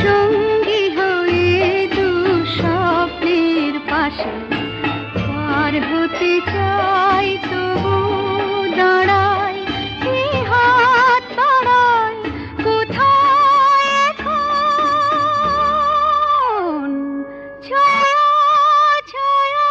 S5: সঙ্গী হয়ে দু স্বপ্নের পাশে পার হতে চাই, তবু দাঁড়াই হাত বাড়াই কোথায় এখন ছায়া ছায়া।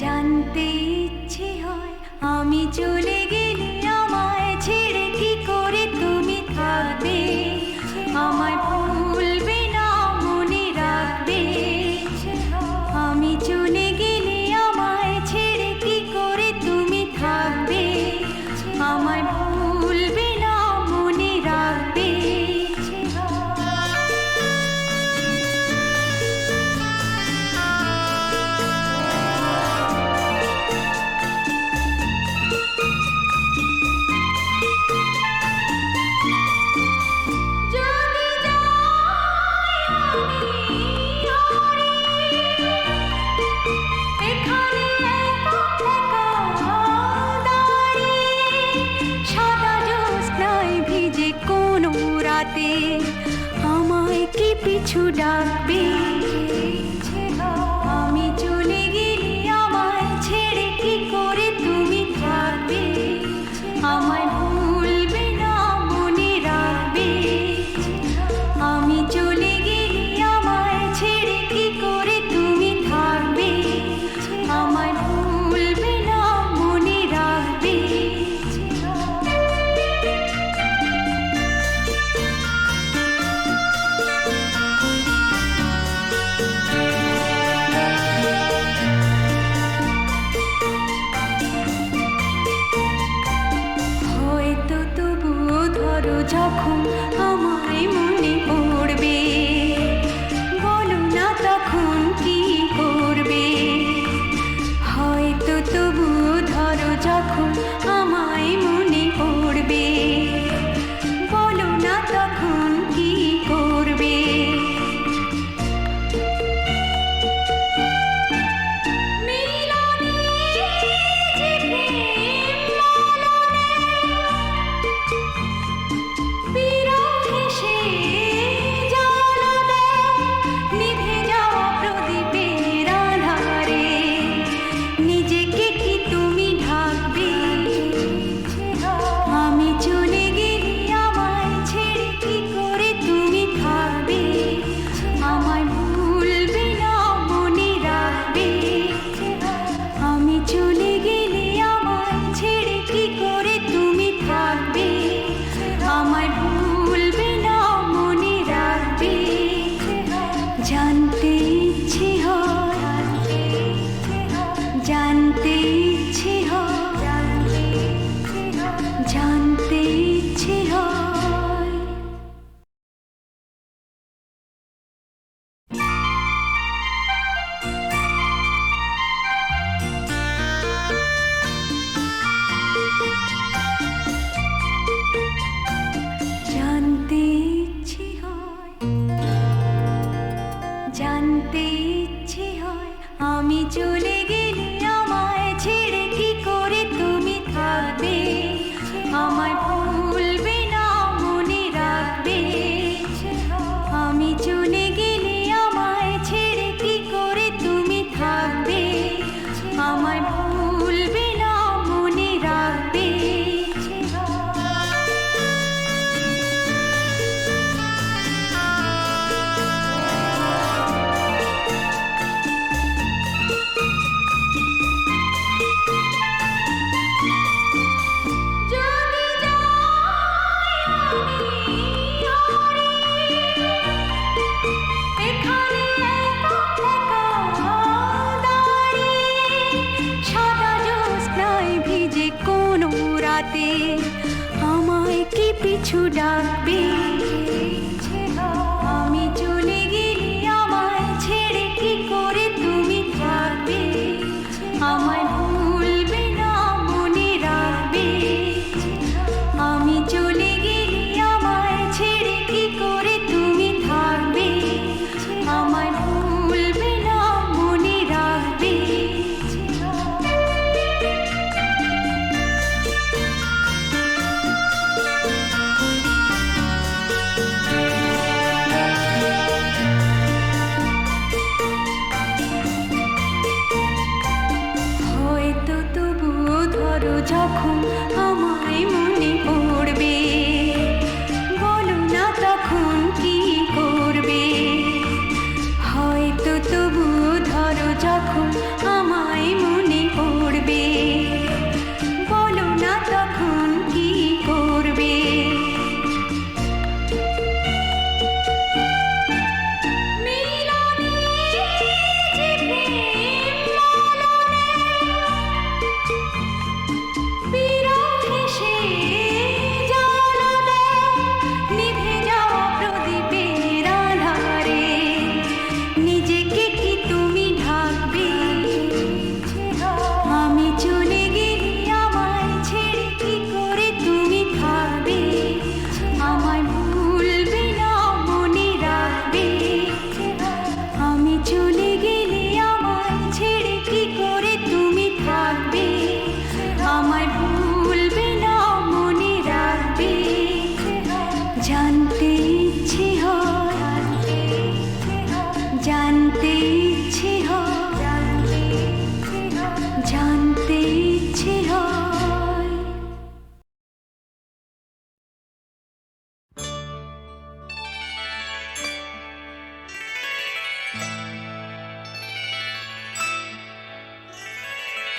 S5: জানতে ইচ্ছে হয় আমি চলে গেলে আমায় ছেড়ে কি করে তুমি থাকবে, আমায় ভুলবে না মনে রাখবে। আমি চলে গেলে আমায় ছেড়ে কি করে তুমি থাকবে, আমায় ভুলবে না মনে রাখবে। আমায় কি পিছু ডাকবে, আমি চলে গেলে আমায় ছেড়ে কি করে তুমি থাকবে, আমায় ভুলবে না মনে রাখবে। আমি চলে গেলে আমায় ছেড়ে কি করে তুমি থাকবে, আমায় ভুলবে না মনে রাখবে। হয়তো তবুও ধরো যখন আমায় মনে পড়বে, বলো না তখন কি করবে। হয়তো তবুও ধরো যখন আমায় মনে পড়বে, বলো না তখন কি করবে। নিজেকে কি তুমি ঢাকবে, আমি চলে গেলে আমায় ছেড়ে কি করে তুমি থাকবে, আমায় ভুলবে না মনে রাখবে। আমি চলে গেলে আমায় ছেড়ে কি করে তুমি থাকবে, আমায় ভুলবে না মনে রাখবে। জানতে ইচ্ছে হয়, জানতে ইচ্ছে হয়, জানতে ইচ্ছে হয়। জানতে ইচ্ছে হয়, জানতে ইচ্ছে হয় আমি চলে গেলে আমায় ছেড়ে কি করে তুমি থাকবে, আমায় ভুলবে না মনে রাখবে। আমি চলে গেলে আমায় ছেড়ে কি করে তুমি থাকবে, আমায় ভুলবে না মনে রাখবে। আমায় কি পিছু ডাকবে, আমি চলে গেলে আমায় ছেড়ে কি করে তুমি থাকবে, আমায় ভুলবে না মনে রাখবে। আমি চলে গেলে আমায় ছেড়ে কি করে তুমি থাকবে, আমায় ভুলবে না মনে রাখবে। যখন আমায় মনে পড়বে, বলো না তখন কি করবে। হয়তো তবু ধরো যখন আমায় মনে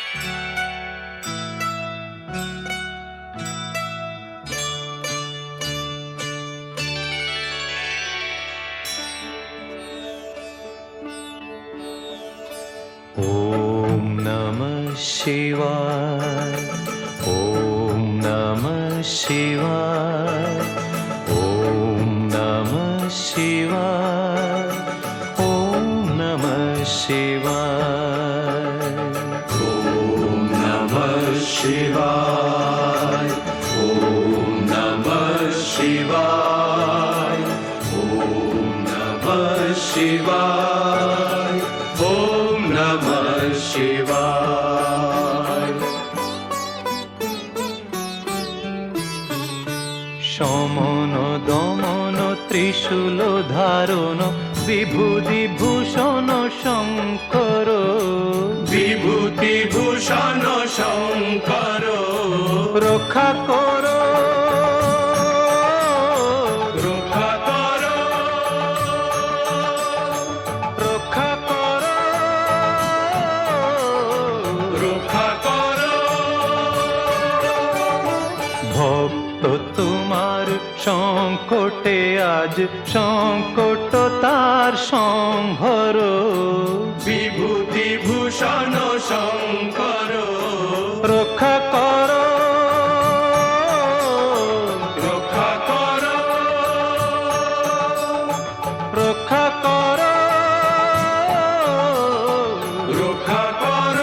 S7: ॐ नमः शिवाय ॐ नमः शिवाय ॐ नमः शिवाय ॐ नमः शिवाय ॐ नमः शिवाय ॐ नमः शिवाय ॐ नमः शिवाय ॐ नमः शिवाय সমন দমন ত্রিশূল ধারণ বিভূতি ভূষণ শঙ্কর বিভূতি ভূষণ শঙ্কর রক্ষা কর রক্ষা কর রক্ষা কর রক্ষা কর ভক্ত তোমার সংকটে আজ সংকট তার সংহর বিভূতি ভূষণ শঙ্কর রক্ষা কর রক্ষা কর রক্ষা কর রক্ষা কর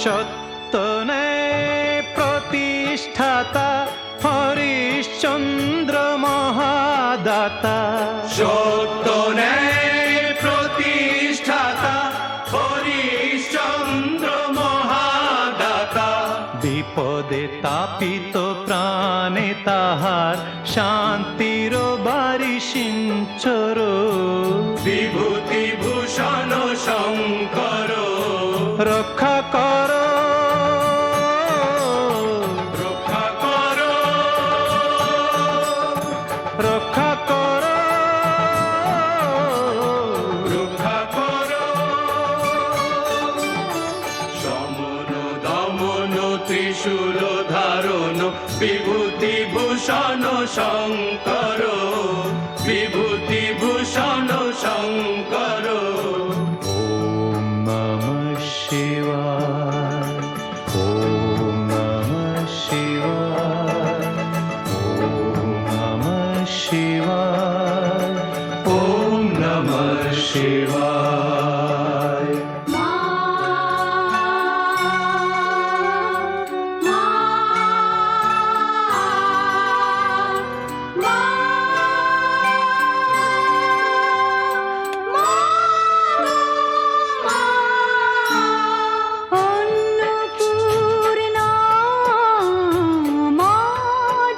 S7: সত্য ন্যায় প্রতিষ্ঠাতা হরিশ্চন্দ্র মহাদাতা সত্য ন্যায় প্রতিষ্ঠাতা হরিশ্চন্দ্র মহাদাতা বিপদে তাপিত প্রাণে তাহার শান্তির বারি সিঞ্চর বিভূতি ভূষণ শঙ্কর রক্ষা কর রক্ষা কর রক্ষা কর রক্ষা কর সমন দমন ত্রিশূল ধারণ বিভূতি ভূষণ শঙ্কর বিভূতি ভূষণ শঙ্কর ॐ नमः शिवाय ॐ नमः शिवाय ॐ नमः शिवाय ॐ नमः शिवाय
S5: মা মা মা অন্নপূর্ণা মা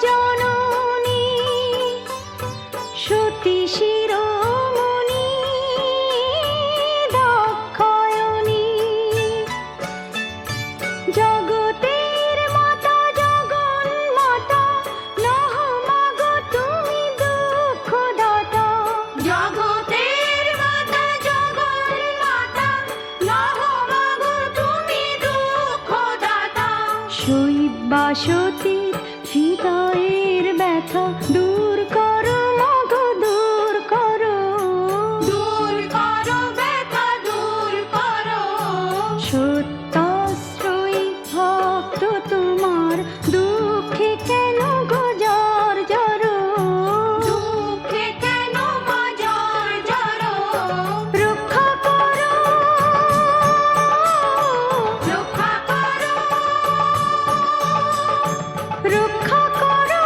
S5: জননী সতী শিরোমণি দক্ষয়ণী জগতের মাতা জগন্মাতা নহ মাগো তুমি দুঃখ দাতা জগতের মাতা জগন্মাতা নহ মাগো তুমি দুঃখ দাতা শৈবাসতীর হৃদয়ের ব্যথা দূর করো মাগো দূর করো ব্যথা দূর করো সত্যাশ্রয়ী ভক্ত তোমার দুঃখে কেন গো জর জর দুঃখে কেন মা জর জর রক্ষা করো রক্ষা করো রক্ষা করো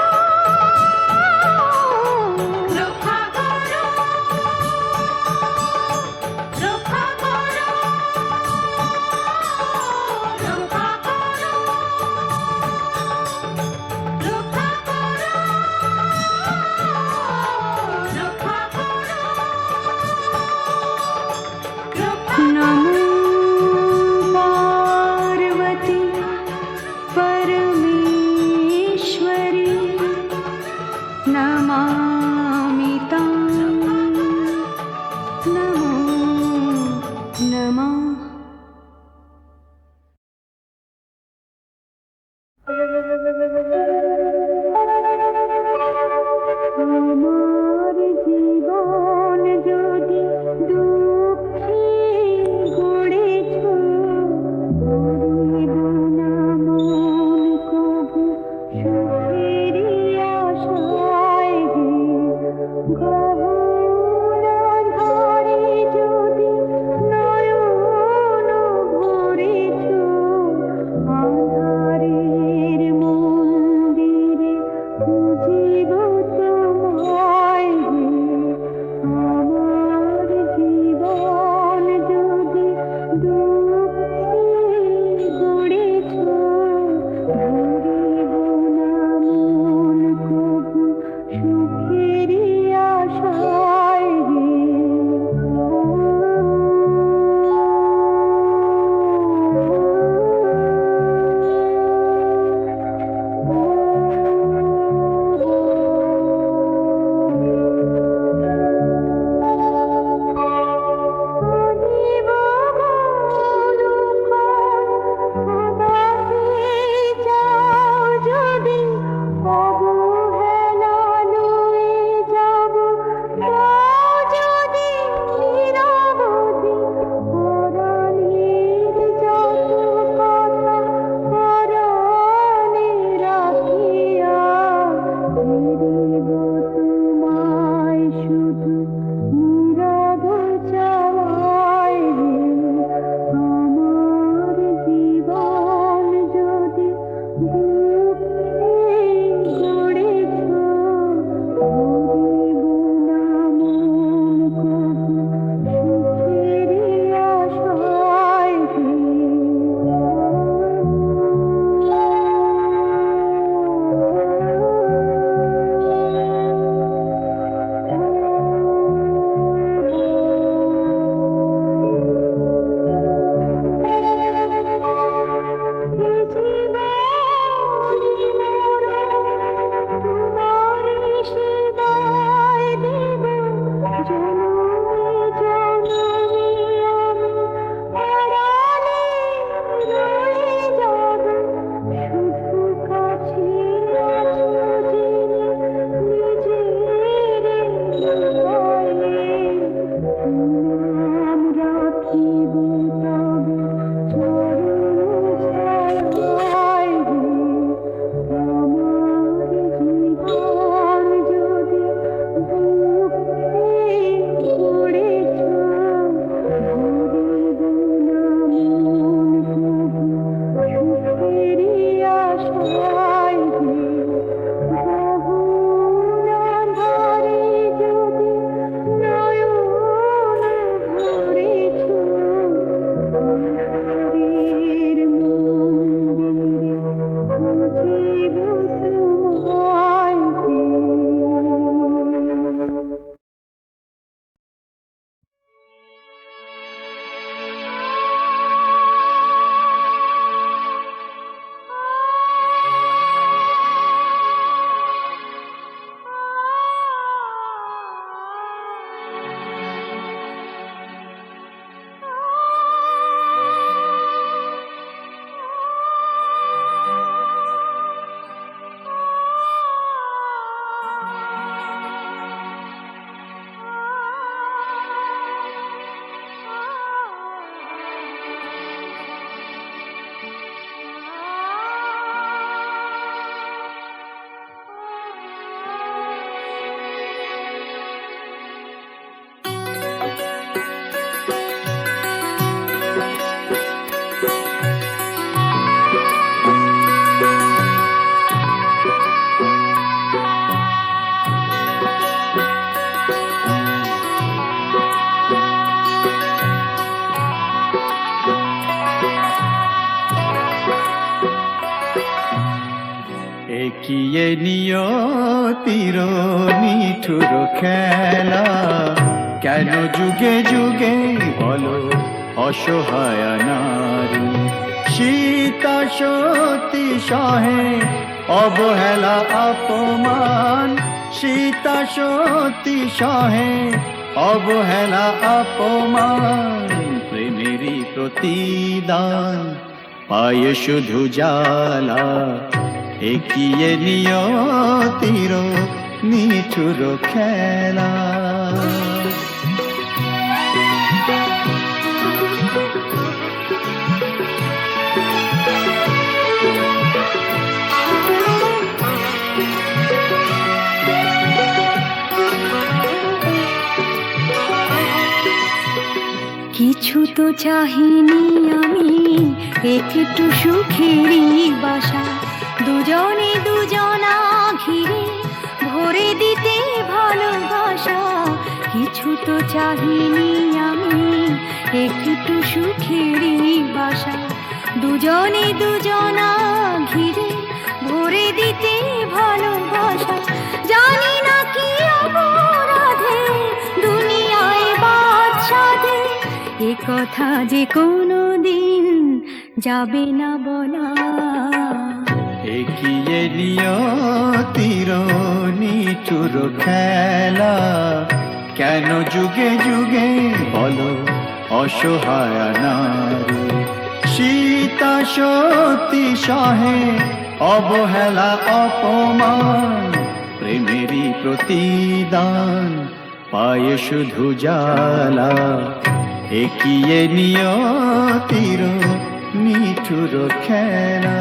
S5: আমার জীবন যদি দুঃখে গড়েছ, করিব না মন কবু সুখেরই আশায় হে। গহন ধারে যদি নয়ন ভরেছ, আধারের মন্দিরে খুঁজিব তোমায় হে। আমার জীবন যদি দুঃখে গড়েছ, ধরিব না মন কবু সুখেরই আশায় হে। তোমায় শুধু নীরব চাওয়ায় হে। আমার জীবন যদি দুঃখে গড়েছ, ধরিব না মন কবু সুখেরই আশায় হে।
S8: একিয়ে নিয়তির নিঠুর খেলা, কেন যুগে যুগে বলো অসহায় নারী। সীতা সতী সহে অবহেলা অপমান, সীতা সতী সহে অবহেলা অপমান। প্রেমেরই প্রতিদান পায়ে শুধু জ্বালা, একিয়ে নিয়তির নিঠুর খেলা।
S5: কিছু তো চাহিনি আমি, একটু সুখেরই বাসা, দুজনে দুজনা ঘিরে ভরে দিতে ভালোবাসা। কিছু তো চাহিনি আমি, একটু সুখেরই বাসা, দুজনে দুজনা ঘিরে ভরে দিতে ভালোবাসা। জানি না কি অপরাধে দুনিয়ায় বাদশাদে, এ কথা যে কোনো দিন যাবে না বলা।
S8: একিয়ে নিয়তির নিঠুর খেলা, কেন যুগে যুগে বলো অসহায় নারী। সীতা সতী সহে অবহেলা অপমান, প্রেমেরই প্রতিদান পায়ে শুধু জ্বালা। একিয়ে নিয়তির নিঠুর খেলা।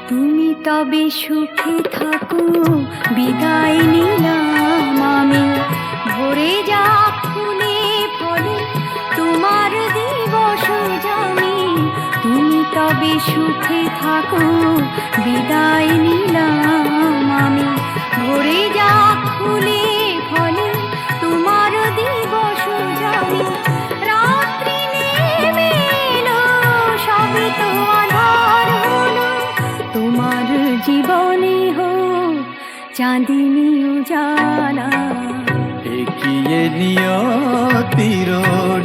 S5: তুমি তবে সুখে থাকো, বিদায় নিলাম আমি। ভরে যা ফুলে ফলে তোমার দিবস জানি। তুমি তবে সুখে থাকো, বিদায় নিলাম আমি। ভরে যা ফুলে ফলে তোমার দিবস জানি। রাত্রি নেমে এলো, সবে তো আধার হলো, তোমার জীবনে হোক চাঁদিনী উজালা।
S8: একিয়ে নিয়তির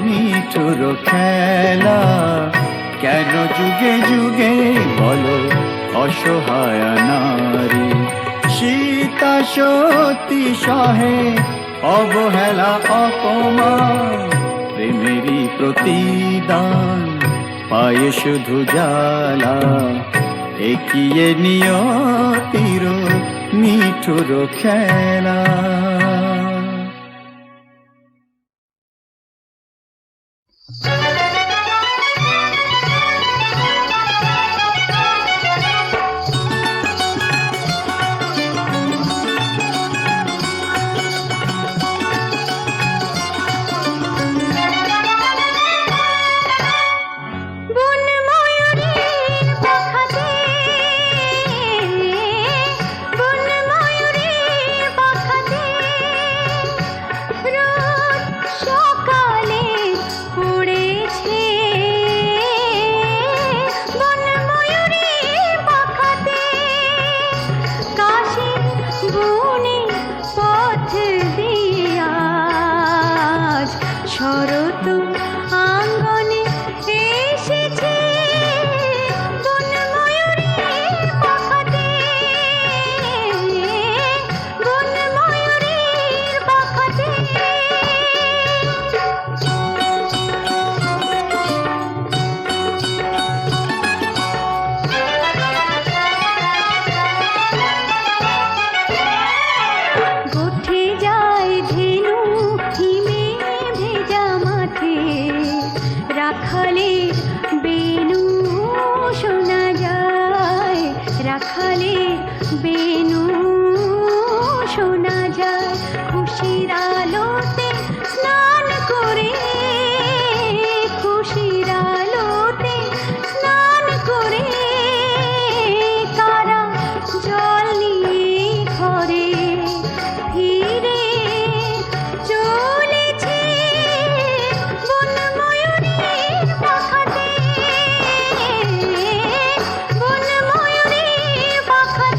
S8: নিঠুর খেলা, কেন যুগে যুগে বলো অসহায় নারী। সীতা সতী সহে অবহেলা অপমান, প্রেমেরই প্রতিদান পায়ে শুধু জ্বালা। একিয়ে নিয়তির নিঠুর খেলা।
S5: শরৎ আঙ্গনে এসেছে বনময়ূরীর পাখাতে, বনময়ূরীর পাখাতে। উঠে যায় ধেনু হিমে ভেজা মাঠে, রাখালে বেনু শোনা যায়, রাখালে বেনু শোনা যায়। খুশির আলোতে স্নান করে, খুশির আলোতে স্নান করে, কারা জল নিয়ে ঘরে ফিরে চলেছে বনময়ূরীর পাখাতে, বনময়ূরীর পাখাতে।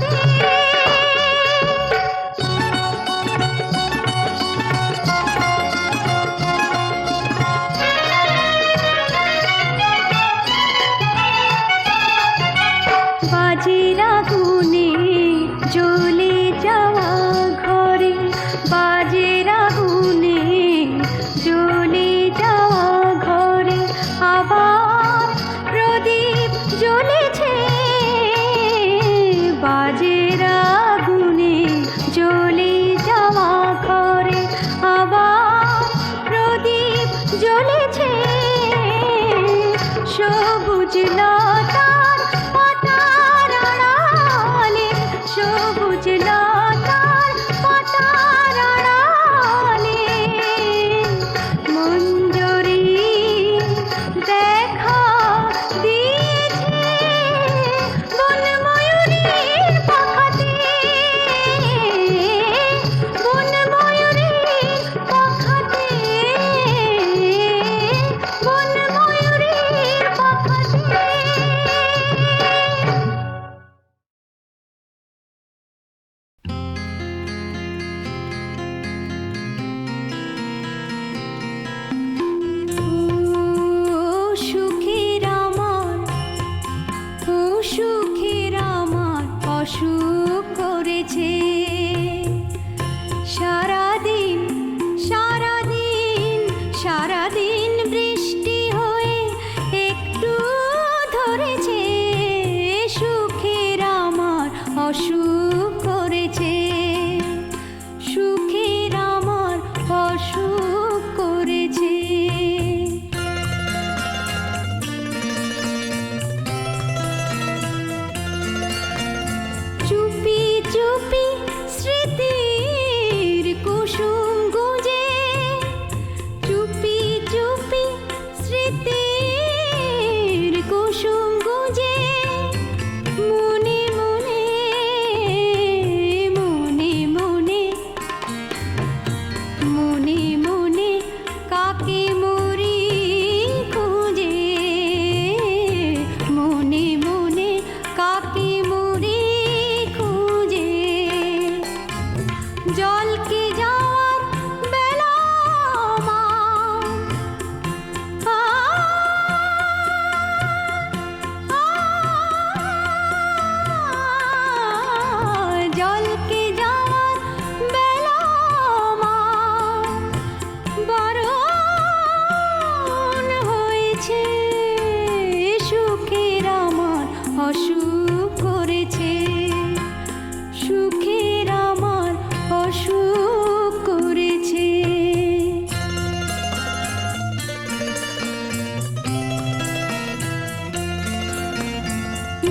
S5: সবুজ লতার পাতার আড়ালে, সবুজ লতার পাতার আড়ালে মঞ্জরি দেখা দিয়েছে বনময়ূরীর পাখাতে, বনময়ূরীর পাখাতে, বনময়ূরীর পাখাতে। ও সুখের আমার, ও সুখের আমার অসুখ করেছে সারাদিন, সারাদিন, সারাদিন বৃষ্টি হয়ে একটু ধরেছে, সুখের আমার অসুখ করেছে, সুখের আমার অসুখ করেছে। চুপি চুপি স্মৃতির কুসুম গুজে, চুপি চুপি স্মৃতির কুসুম গুজে মনে মনে, মনে মনে, মনে মনে কাকে মরি খুঁজে, মনে মনে কাকে মরি খুঁজে। জলকে যাওয়ার বেলা আমার, জলকে যাওয়ার বেলা আমার বারণ হয়েছে, সুখের আমার অসুখ করেছে, সুখের আমার অসুখ করেছে।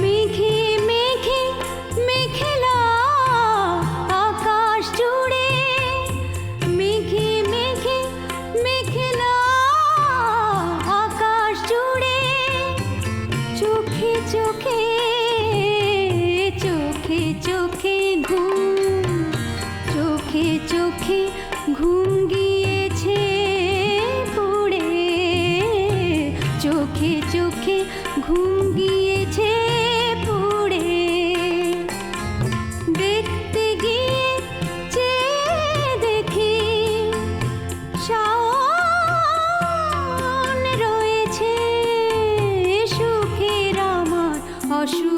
S5: মেঘে মেঘে মেঘলা আকাশ জুড়ে, মেঘে মেঘে মেঘলা আকাশ জুড়ে চোখে চোখে, চোখে চোখে ঘুম, চোখে চোখে ঘুম গিয়েছে পুড়ে, চোখে চোখে ঘুম গিয়েছে পুড়ে। দেখতে গিয়ে চেয়ে দেখি শাওন রয়েছে, সুখের আমার অসুখ